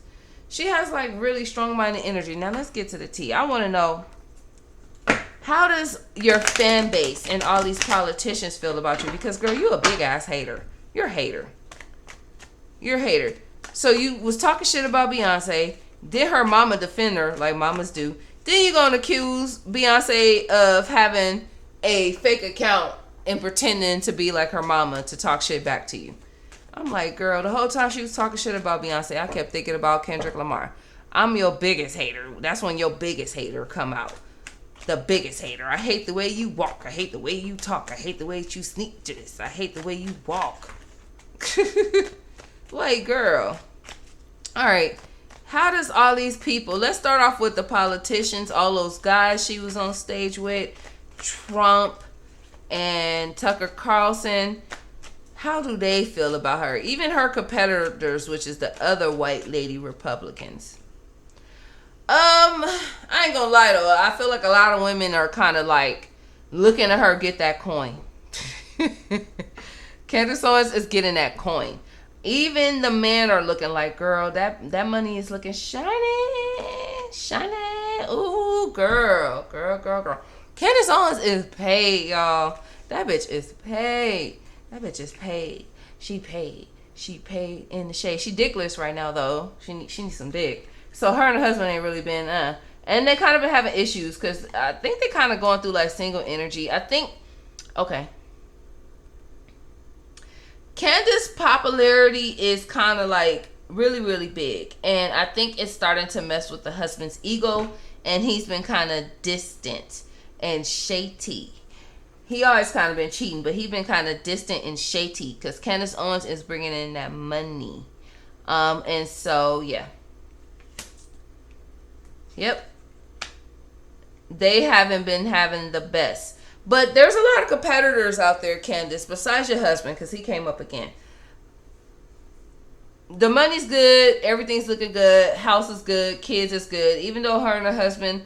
She has like really strong-minded energy. Now let's get to the tea. I want to know, how does your fan base and all these politicians feel about you? Because girl, you a big ass hater. You're a hater. You're a hater. So you was talking shit about Beyonce. Did her mama defend her like mamas do? Then you're gonna accuse Beyonce of having a fake account and pretending to be like her mama to talk shit back to you. I'm like, girl, the whole time she was talking shit about Beyonce, I kept thinking about Kendrick Lamar. I'm your biggest hater. That's when your biggest hater come out. The biggest hater. I hate the way you walk. I hate the way you talk. I hate the way you sneak this. I hate the way you walk. Like, girl. All right. How does all these people, let's start off with the politicians, all those guys she was on stage with, Trump and Tucker Carlson. How do they feel about her? Even her competitors, which is the other white lady Republicans. I ain't gonna lie though. I feel like a lot of women are kind of like looking at her get that coin. Candice Owens is getting that coin. Even the men are looking like, girl, that money is looking shiny. Ooh, girl. Candice Owens is paid, y'all. That bitch is paid. She paid in the shade. She dickless right now, though. She needs some dick. So her and her husband ain't really been, and they kind of been having issues because I think they kind of going through like single energy. I think, okay. Candice's popularity is kind of like really, really big. And I think it's starting to mess with the husband's ego. And he's been kind of distant and shady. He always kind of been cheating, but he's been kind of distant and shady because Candice Owens is bringing in that money. And so, yeah. Yep. They haven't been having the best. But there's a lot of competitors out there, Candice, besides your husband, because he came up again. The money's good. Everything's looking good. House is good. Kids is good. Even though her and her husband,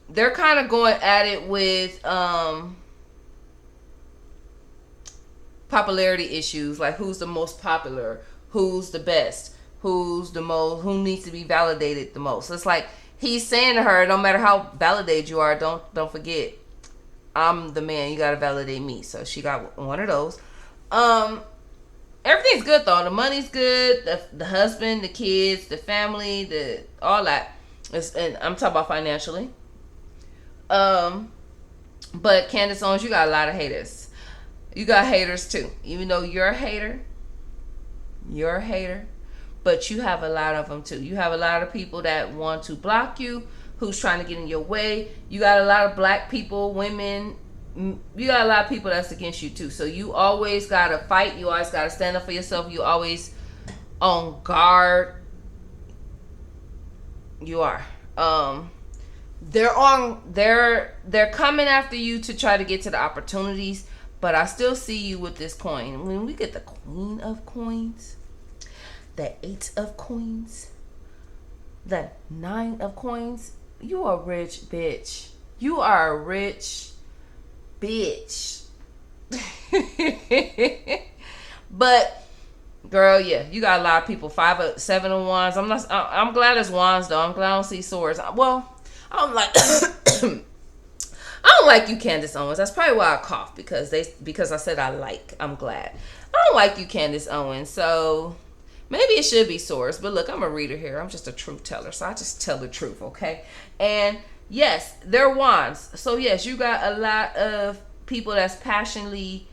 they're kind of going at it with popularity issues. Like who's the most popular? Who's the best? Who's the most? Who needs to be validated the most? So it's like he's saying to her, no matter how validated you are, don't forget, I'm the man. You gotta validate me. So she got one of those. Everything's good though. The money's good. The husband, the kids, the family, all that. And I'm talking about financially. But Candice Owens, you got a lot of haters. You got haters too. Even though you're a hater, but you have a lot of them too. You have a lot of people that want to block you, who's trying to get in your way. You got a lot of black people, women. You got a lot of people that's against you too. So you always got to fight. You always got to stand up for yourself. You always on guard. You are. They're coming after you to try to get to the opportunities. But I still see you with this coin. When we get the Queen of Coins, the 8 of Coins, the 9 of Coins, you are a rich bitch. You are a rich bitch. But girl, yeah, you got a lot of people. 7 of Wands. I'm glad it's Wands though. I'm glad I don't see swords. Well, I'm like I don't like you, Candice Owens. That's probably why I coughed because I said I'm glad. I don't like you, Candice Owens. So Maybe it should be source, but look, I'm a reader here. I'm just a truth teller, so I just tell the truth, okay? And yes, they're wands. So yes, you got a lot of people that's passionately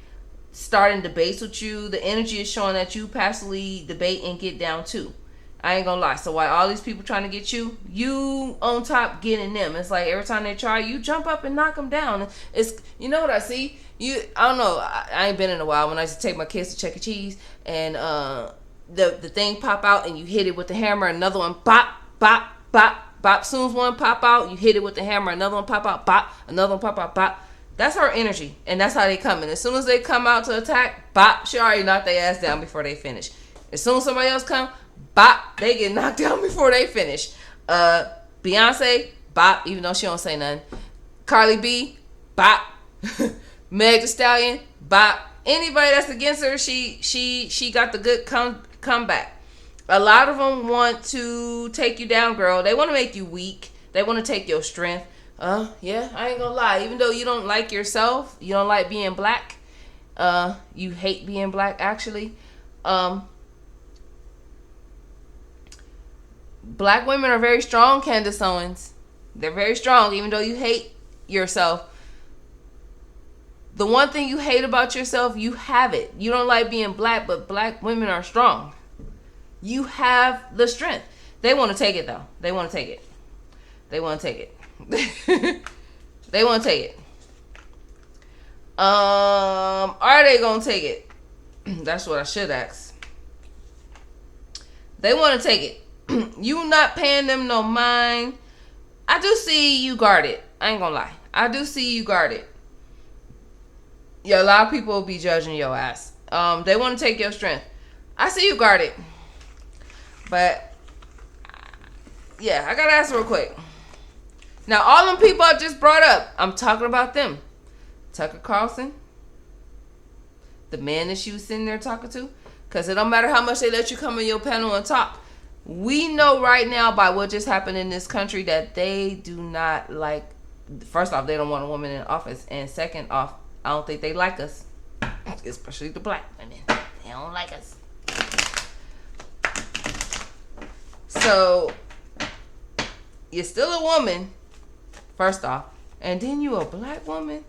starting debates with you. The energy is showing that you passionately debate and get down too. I ain't gonna lie. So while all these people trying to get you, you on top getting them. It's like every time they try, you jump up and knock them down. It's, you know what I see? I don't know. I ain't been in a while. When I used to take my kids to Chuck E. Cheese and the thing pop out and you hit it with the hammer, another one bop, bop, bop, bop. Soon as one pop out, you hit it with the hammer, another one pop out, bop, another one pop out, bop. That's her energy, and that's how they come in. As soon as they come out to attack, bop, she already knocked their ass down before they finish. As soon as somebody else come, bop, they get knocked down before they finish. Beyonce, bop, even though she don't say nothing. Carly B, bop. Meg Thee Stallion, bop. Anybody that's against her, she got the good comeback. A lot of them want to take you down, girl. They want to make you weak. They want to take your strength. Yeah, I ain't gonna lie. Even though you don't like yourself, you don't like being black. You hate being black, actually. Black women are very strong, Candice Owens. They're very strong, even though you hate yourself. The one thing you hate about yourself, you have it. You don't like being black, but black women are strong. You have the strength. They want to take it, though. They want to take it. They want to take it. They want to take it. Are they going to take it? That's what I should ask. They want to take it. You not paying them no mind. I do see you guarded. I ain't gonna lie. I do see you guarded. Yeah, a lot of people will be judging your ass. They want to take your strength. I see you guarded. But yeah, I gotta ask real quick. Now, all them people I just brought up, I'm talking about them. Tucker Carlson, the man that she was sitting there talking to, because it don't matter how much they let you come in your panel and talk. We know right now by what just happened in this country that they do not like. First off, they don't want a woman in office, and second off, I don't think they like us, especially the black women. They don't like us. So you're still a woman, first off, and then you a black woman.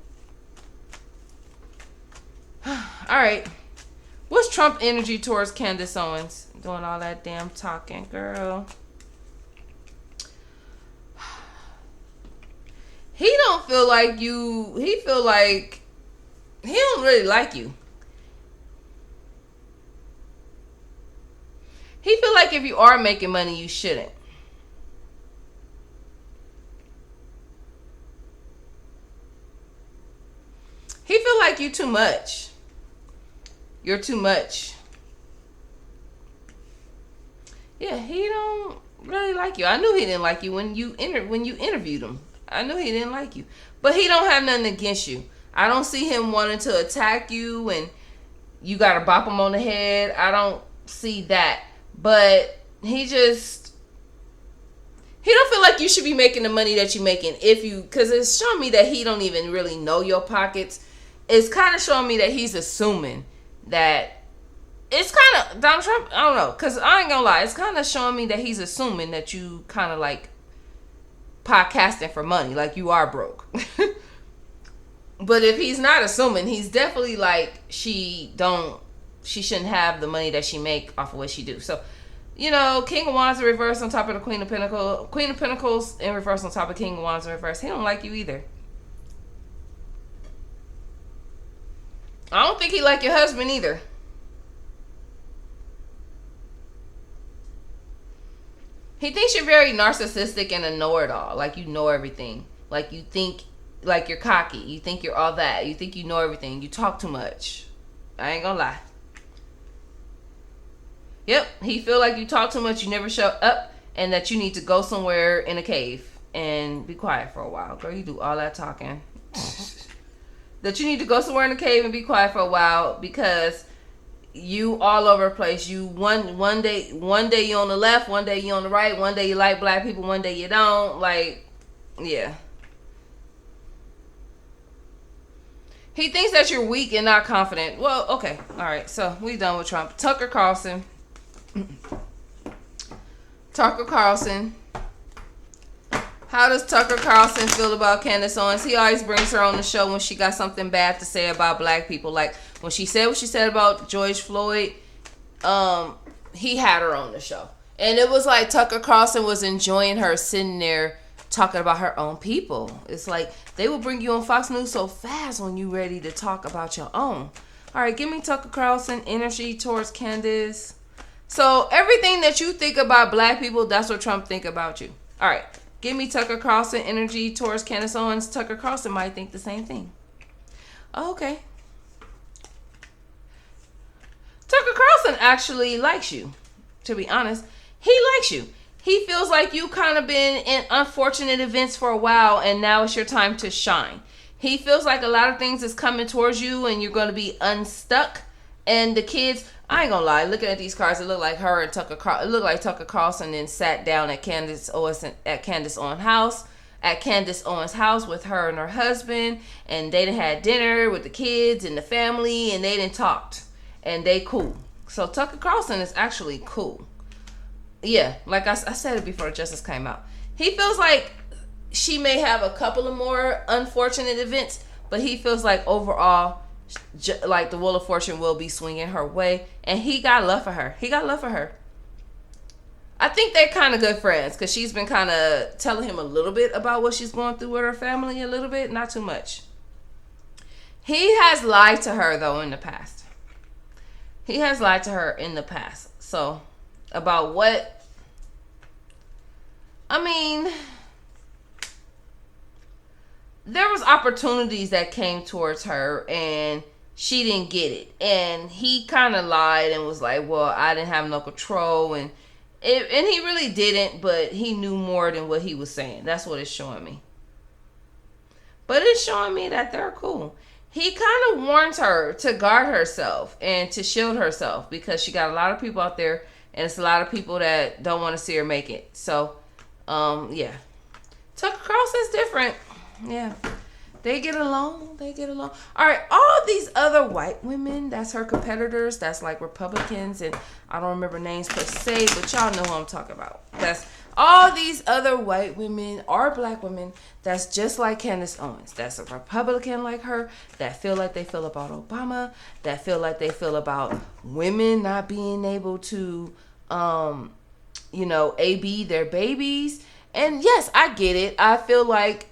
All right. What's Trump energy towards Candice Owens? Doing all that damn talking, girl. He don't feel like you. He feel like he don't really like you. He feel like if you are making money, you shouldn't. He feel like you too much. You're too much. Yeah, he don't really like you. I knew he didn't like you when you interviewed him. I knew he didn't like you. But he don't have nothing against you. I don't see him wanting to attack you and you gotta bop him on the head. I don't see that. But he don't feel like you should be making the money that you're making because it's showing me that he don't even really know your pockets. It's kind of showing me that he's assuming that it's kind of Donald Trump. I don't know, because I ain't gonna lie, it's kind of showing me that he's assuming that you kind of like podcasting for money, like you are broke. But if he's not assuming, he's definitely like she shouldn't have the money that she make off of what she do. So, King of Wands in reverse on top of the Queen of Pentacles. Queen of Pentacles in reverse on top of King of Wands in reverse. He don't like you either. I don't think he like your husband either. He thinks you're very narcissistic and a know-it-all. Like you know everything. Like you think, like you're cocky. You think you're all that. You think you know everything. You talk too much. I ain't gonna lie. Yep, he feel like you talk too much, you never show up, and that you need to go somewhere in a cave and be quiet for a while. Girl, you do all that talking. That you need to go somewhere in a cave and be quiet for a while because you all over the place. You one day you on the left, one day you on the right, one day you like black people, one day you don't. Like, yeah. He thinks that you're weak and not confident. Well, okay. All right. So we done with Trump. Tucker Carlson. Tucker Carlson. How does Tucker Carlson feel about Candice Owens? He always brings her on the show when she got something bad to say about black people. Like when she said what she said about George Floyd, he had her on the show. And it was like Tucker Carlson was enjoying her sitting there talking about her own people. It's like they will bring you on Fox News so fast when you ready to talk about your own. All right, give me Tucker Carlson energy towards Candice. So everything that you think about black people, that's what Trump think about you. All right, give me Tucker Carlson energy towards Candice Owens. Tucker Carlson might think the same thing. Okay. Tucker Carlson actually likes you, to be honest. He likes you. He feels like you kind of been in unfortunate events for a while and now it's your time to shine. He feels like a lot of things is coming towards you and you're going to be unstuck. And the kids, I ain't gonna lie, looking at these cards, it looked like her and Tucker Carlson. It looked like Tucker Carlson then sat down at Candice Owens' house with her and her husband, and they done had dinner with the kids and the family, and they done talked, and they cool. So Tucker Carlson is actually cool. Yeah, like I said it before Justice came out. He feels like she may have a couple of more unfortunate events, but he feels like overall, like the Wheel of Fortune will be swinging her way, and he got love for her. He got love for her. I think they're kind of good friends because she's been kind of telling him a little bit about what she's going through with her family, a little bit, not too much. He has lied to her though in the past. He has lied to her in the past. So about what? I mean, there was opportunities that came towards her and she didn't get it. And he kind of lied and was like, well, I didn't have no control. And he really didn't, but he knew more than what he was saying. That's what it's showing me. But it's showing me that they're cool. He kind of warns her to guard herself and to shield herself because she got a lot of people out there and it's a lot of people that don't want to see her make it. So, yeah. Tucker Carlson's different. Yeah. They get along. All right. All these other white women, that's her competitors. That's like Republicans. And I don't remember names per se, but y'all know who I'm talking about. That's all these other white women or black women that's just like Candice Owens. That's a Republican like her that feel like they feel about Obama. That feel like they feel about women not being able to, AB their babies. And yes, I get it. I feel like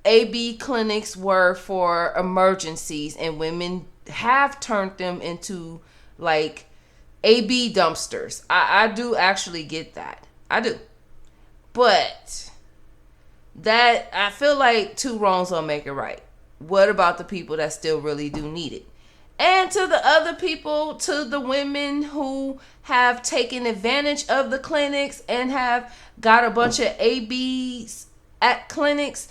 AB clinics were for emergencies and women have turned them into like AB dumpsters. I do actually get that. I do. But that I feel like two wrongs don't make it right. What about the people that still really do need it? And to the other people, to the women who have taken advantage of the clinics and have got a bunch of ABs at clinics,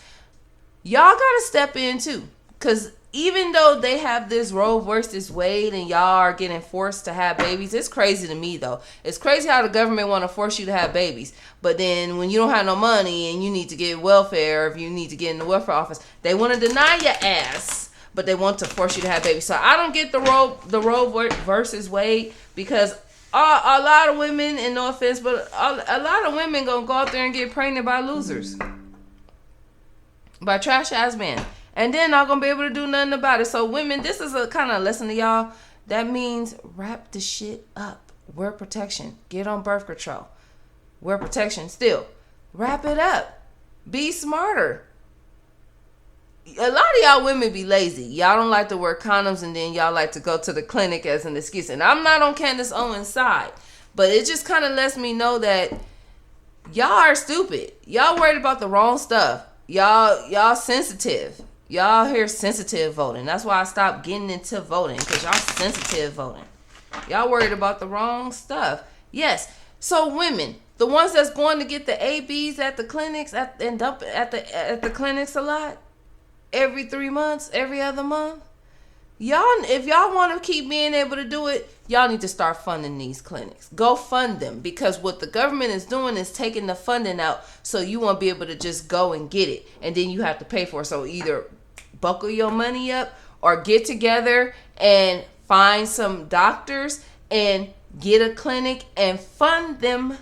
y'all gotta step in too. Because even though they have this Roe versus Wade and y'all are getting forced to have babies, it's crazy to me though. It's crazy how the government want to force you to have babies. But then when you don't have no money and you need to get welfare, if you need to get in the welfare office, they want to deny your ass, but they want to force you to have babies. So I don't get the Roe versus Wade because a lot of women, and no offense, but a lot of women gonna go out there and get pregnant by losers. By trash ass men. And then not gonna be able to do nothing about it. So women, this is a kind of lesson to y'all. That means wrap the shit up. Wear protection. Get on birth control. Wear protection still. Wrap it up. Be smarter. A lot of y'all women be lazy. Y'all don't like to wear condoms and then y'all like to go to the clinic as an excuse. And I'm not on Candice Owens' side. But it just kind of lets me know that y'all are stupid. Y'all worried about the wrong stuff. Y'all sensitive. Y'all here sensitive voting. That's why I stopped getting into voting. Because y'all sensitive voting. Y'all worried about the wrong stuff. Yes. So women, the ones that's going to get the ABs at the clinics and dump at the clinics a lot, every 3 months, every other month, y'all, if y'all want to keep being able to do it, y'all need to start funding these clinics. Go fund them, because what the government is doing is taking the funding out, so you won't be able to just go and get it, and then you have to pay for it. So either buckle your money up or get together and find some doctors and get a clinic and fund them.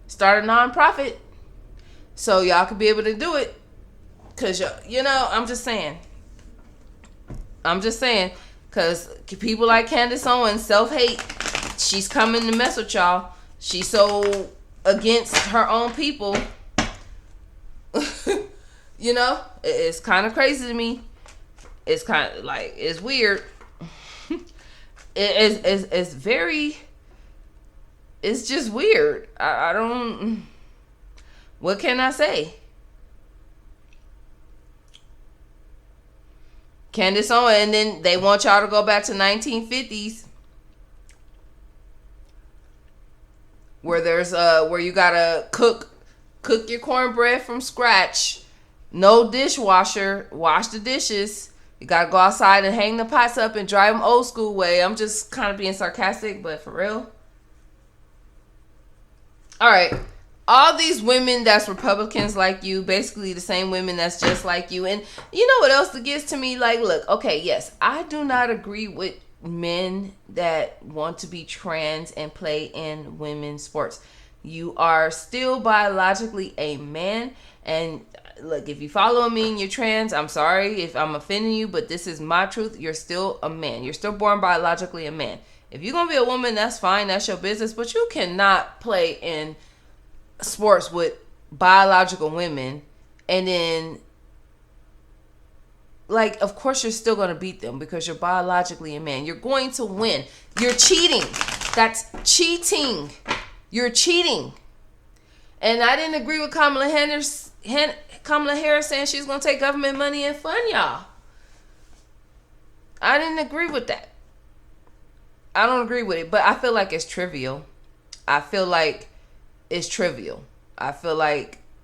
Start a nonprofit so y'all could be able to do it. Because, I'm just saying. Because people like Candice Owens, self-hate, she's coming to mess with y'all. She's so against her own people. It's kind of crazy to me. It's kind of like, it's weird. It's very, it's just weird. I don't, what can I say? Candice Owens, and then they want y'all to go back to 1950s. Where there's where you gotta cook your cornbread from scratch. No dishwasher. Wash the dishes. You gotta go outside and hang the pots up and dry them old school way. I'm just kind of being sarcastic, but for real. All right. All these women that's Republicans like you, basically the same women that's just like you. And you know what else that gets to me? Like, look, okay, yes, I do not agree with men that want to be trans and play in women's sports. You are still biologically a man. And look, if you follow me and you're trans, I'm sorry if I'm offending you, but this is my truth. You're still a man. You're still born biologically a man. If you're going to be a woman, that's fine. That's your business. But you cannot play in sports with biological women and then, like, of course you're still going to beat them because you're biologically a man. You're going to win. You're cheating. That's cheating. You're cheating. And I didn't agree with Kamala Harris saying she's going to take government money and fund y'all. I didn't agree with that. I don't agree with it, but I feel like it's trivial. I feel like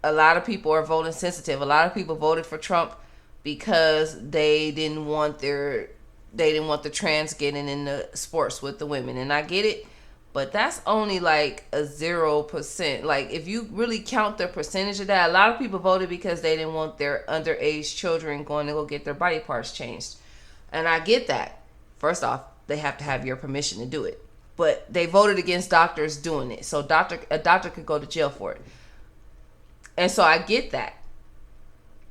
a lot of people are voting sensitive. A lot of people voted for Trump because they didn't want the trans getting in the sports with the women. And I get it, but that's only like a 0%. Like, if you really count the percentage of that, a lot of people voted because they didn't want their underage children going to go get their body parts changed. And I get that. First off, they have to have your permission to do it. But they voted against doctors doing it. So a doctor could go to jail for it. And so I get that.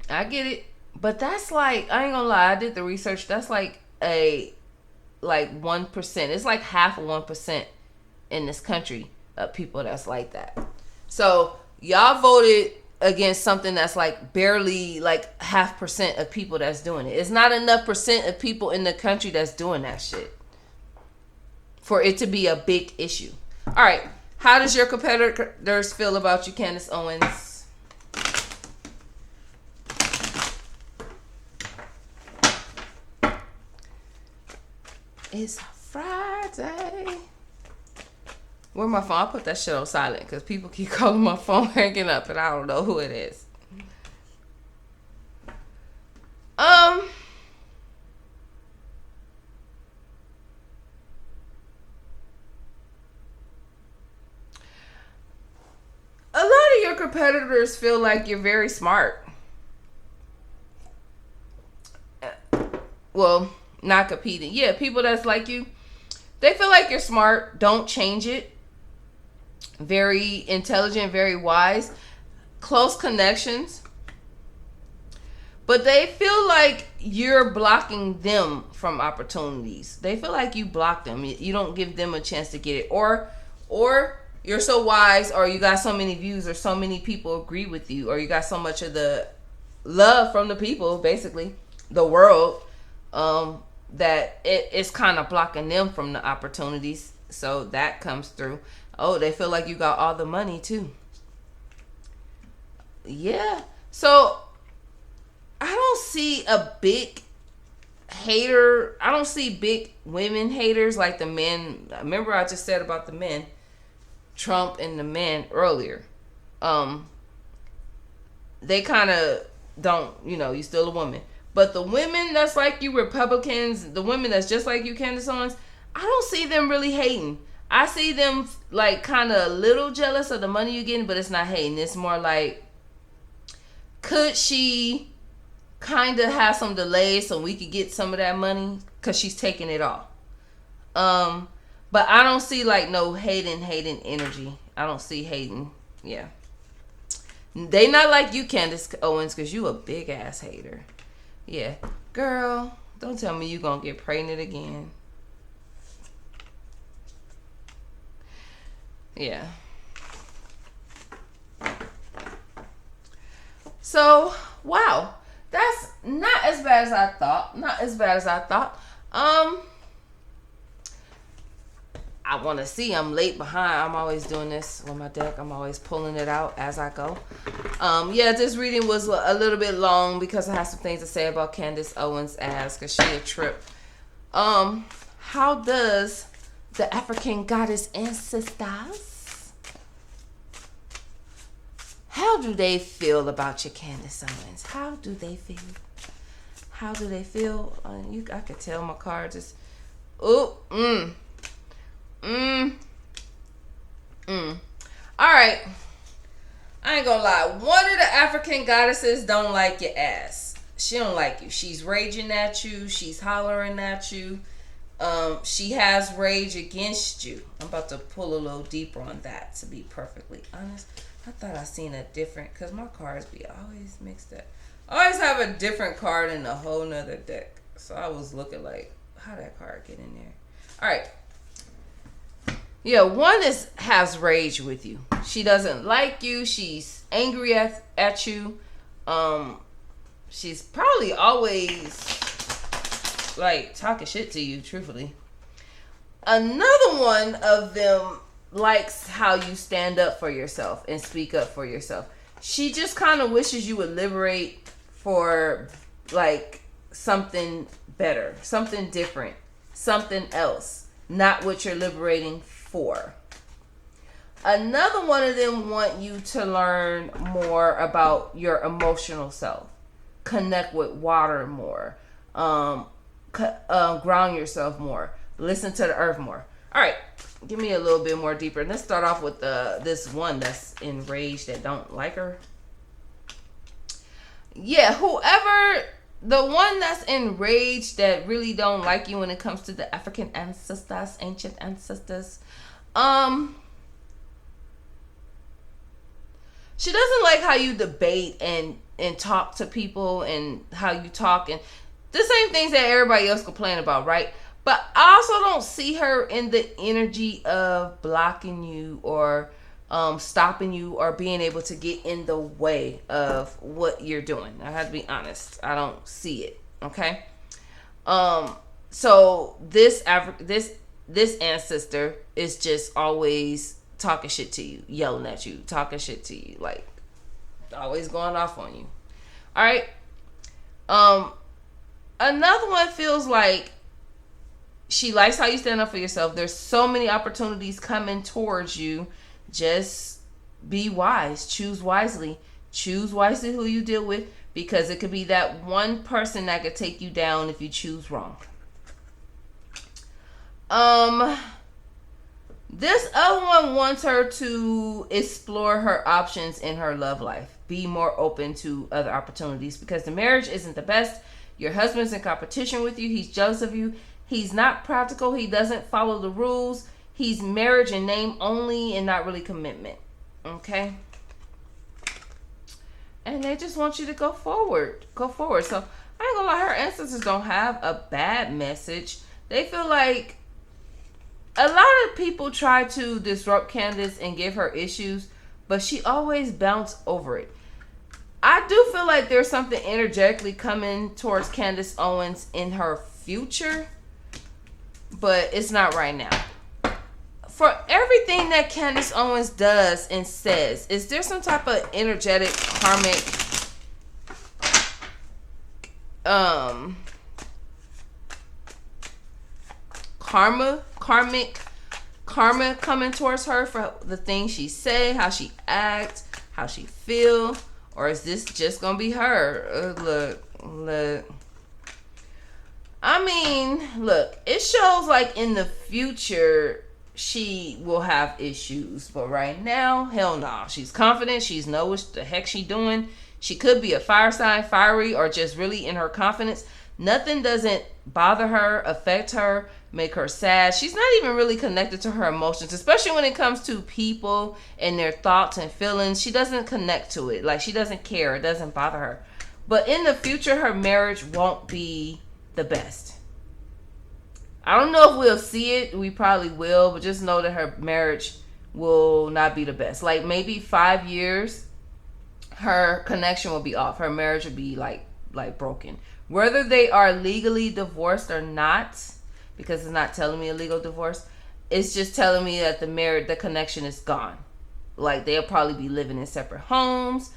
I get it. But that's like, I ain't gonna lie, I did the research. That's like 1%. It's like half of 1% in this country of people that's like that. So y'all voted against something that's like barely like 0.5% of people that's doing it. It's not enough percent of people in the country that's doing that shit for it to be a big issue. All right. How does your competitors feel about you, Candice Owens? It's Friday. Where my phone? I put that shit on silent because people keep calling my phone hanging up and I don't know who it is. A lot of your competitors feel like you're very smart. Well, not competing. Yeah, people that's like you, they feel like you're smart. Don't change it. Very intelligent, very wise. Close connections. But they feel like you're blocking them from opportunities. They feel like you block them. You don't give them a chance to get it. Or you're so wise, or you got so many views, or so many people agree with you, or you got so much of the love from the people, basically, the world, that it's kind of blocking them from the opportunities. So that comes through. Oh, they feel like you got all the money too. Yeah. So I don't see a big hater. I don't see big women haters like the men. Remember I just said about the men, Trump and the men earlier. They kind of don't, you still a woman. But the women that's like you, Republicans, the women that's just like you, Candice Owens, I don't see them really hating. I see them like kind of a little jealous of the money you're getting, but it's not hating. It's more like, could she kind of have some delays so we could get some of that money? Because she's taking it all. But I don't see like no hating energy. I don't see hating. Yeah. They not like you, Candice Owens, because you a big ass hater. Yeah. Girl, don't tell me you gonna get pregnant again. Yeah. So, wow. That's not as bad as I thought. I want to see. I'm late behind. I'm always doing this with my deck. I'm always pulling it out as I go. Yeah, this reading was a little bit long because I have some things to say about Candice Owens' ass because she a trip. How does the African goddess ancestors, how do they feel about you, Candice Owens? How do they feel? I could tell my cards is, Alright. I ain't gonna lie. One of the African goddesses don't like your ass. She don't like you. She's raging at you. She's hollering at you. She has rage against you. I'm about to pull a little deeper on that, to be perfectly honest. I thought I seen a different, because my cards be always mixed up. I always have a different card in a whole nother deck. So I was looking like, how that card get in there? Alright. Yeah, one has rage with you. She doesn't like you. She's angry at you. She's probably always like talking shit to you, truthfully. Another one of them likes how you stand up for yourself and speak up for yourself. She just kind of wishes you would liberate for like something better, something different, something else, not what you're liberating for. Another one of them want you to learn more about your emotional self, connect with water more, ground yourself more, listen to the earth more. All right, give me a little bit more deeper. Let's start off with this one that's enraged that don't like her. Yeah, whoever, the one that's enraged that really don't like you when it comes to the African ancestors, ancient ancestors. She doesn't like how you debate and talk to people and how you talk and the same things that everybody else complain about, right? But I also don't see her in the energy of blocking you or stopping you or being able to get in the way of what you're doing. I have to be honest. I don't see it. Okay. So this ancestor is just always talking shit to you, yelling at you, talking shit to you, like always going off on you. All right. Another one feels like she likes how you stand up for yourself. There's so many opportunities coming towards you. Just be wise. Choose wisely. Choose wisely who you deal with, because it could be that one person that could take you down if you choose wrong. This other one wants her to explore her options in her love life. Be more open to other opportunities, because the marriage isn't the best. Your husband's in competition with you. He's jealous of you. He's not practical. He doesn't follow the rules. He's marriage in name only and not really commitment. Okay? And they just want you to go forward. Go forward. So, I ain't gonna lie, her ancestors don't have a bad message. They feel like a lot of people try to disrupt Candice and give her issues, but she always bounced over it. I do feel like there's something energetically coming towards Candice Owens in her future, but it's not right now. For everything that Candice Owens does and says, is there some type of energetic karma coming towards her for the things she say, how she acts, how she feel? Or is this just gonna be her? Look. I mean, look, it shows like in the future she will have issues, but right now, hell no. She's confident. She knows what the heck she doing. She could be a fire sign, fiery, or just really in her confidence. Nothing doesn't bother her, affect her. make her sad. She's not even really connected to her emotions, especially when it comes to people and their thoughts and feelings. She doesn't connect to it. Like, she doesn't care. It doesn't bother her. But in the future, her marriage won't be the best. I don't know if we'll see it. We probably will, but just know that her marriage will not be the best. Like, maybe 5 years, her connection will be off. Her marriage will be like broken. Whether they are legally divorced or not, because it's not telling me a legal divorce, it's just telling me that the connection is gone. Like, they'll probably be living in separate homes.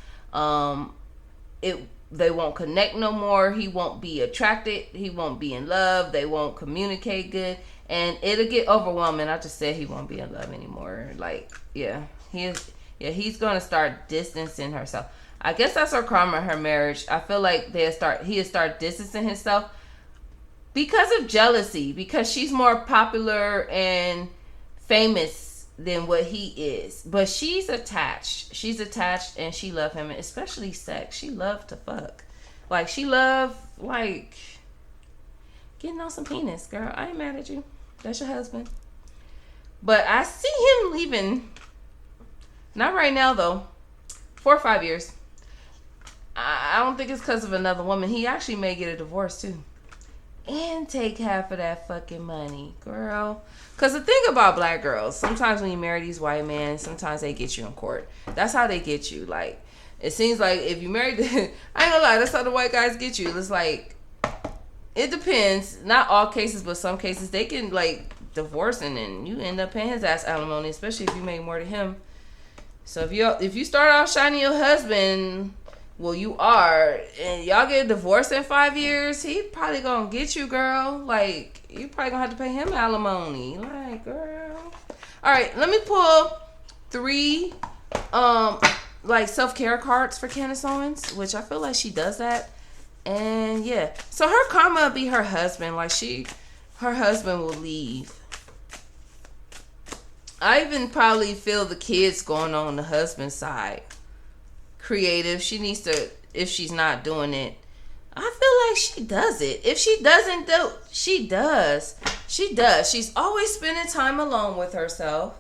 They won't connect no more. He won't be attracted. He won't be in love. They won't communicate good. And it'll get overwhelming. I just said he won't be in love anymore. Like, he's going to start distancing herself. I guess that's her karma, her marriage. I feel like he'll start distancing himself because of jealousy. Because she's more popular and famous than what he is. But she's attached. She's attached and she loves him. Especially sex. She loves to fuck. Like, she loves, like, getting on some penis, girl. I ain't mad at you. That's your husband. But I see him leaving. Not right now, though. 4 or 5 years. I don't think it's because of another woman. He actually may get a divorce, too. And take half of that fucking money, girl. Because the thing about black girls, sometimes when you marry these white men, sometimes they get you in court. That's how they get you. Like, it seems like if you marry I ain't gonna lie, that's how the white guys get you. It's like, it depends. Not all cases, but some cases they can, like, divorce and then you end up paying his ass alimony, especially if you make more to him. So if you start off shining your husband, well, you are, and y'all get divorced in 5 years, he probably gonna get you, girl. Like, you probably gonna have to pay him alimony. Like, girl. All right, let me pull 3 like self-care cards for Candice Owens, which I feel like she does that. And yeah, so her karma will be her husband. Like, her husband will leave. I even probably feel the kids going on the husband's side. Creative. She needs to, if she's not doing it. I feel like she does it. If she doesn't do, she does. She does. She's always spending time alone with herself.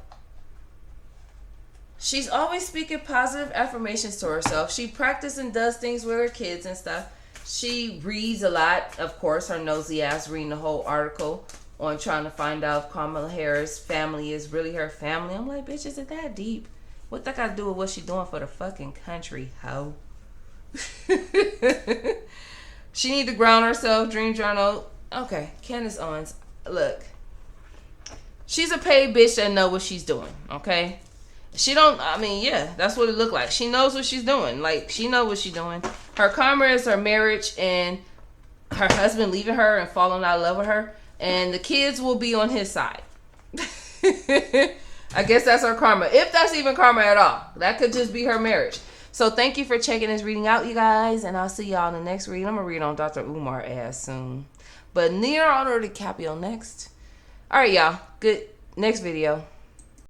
She's always speaking positive affirmations to herself. She practices and does things with her kids and stuff. She reads a lot. Of course, her nosy ass reading the whole article on trying to find out if Kamala Harris' family is really her family. I'm like, bitch, is it that deep? What that got to do with what she doing for the fucking country, hoe? She need to ground herself, dream journal. Okay, Candice Owens, look. She's a paid bitch that know what she's doing, okay? She don't, I mean, yeah, that's what it look like. She knows what she's doing. Like, she know what she's doing. Her karma is her marriage and her husband leaving her and falling out of love with her. And the kids will be on his side. I guess that's her karma. If that's even karma at all. That could just be her marriage. So thank you for checking this reading out, you guys. And I'll see y'all in the next reading. I'm going to read on Dr. Umar ass soon. But Leonardo DiCaprio next. All right, y'all. Good. Next video.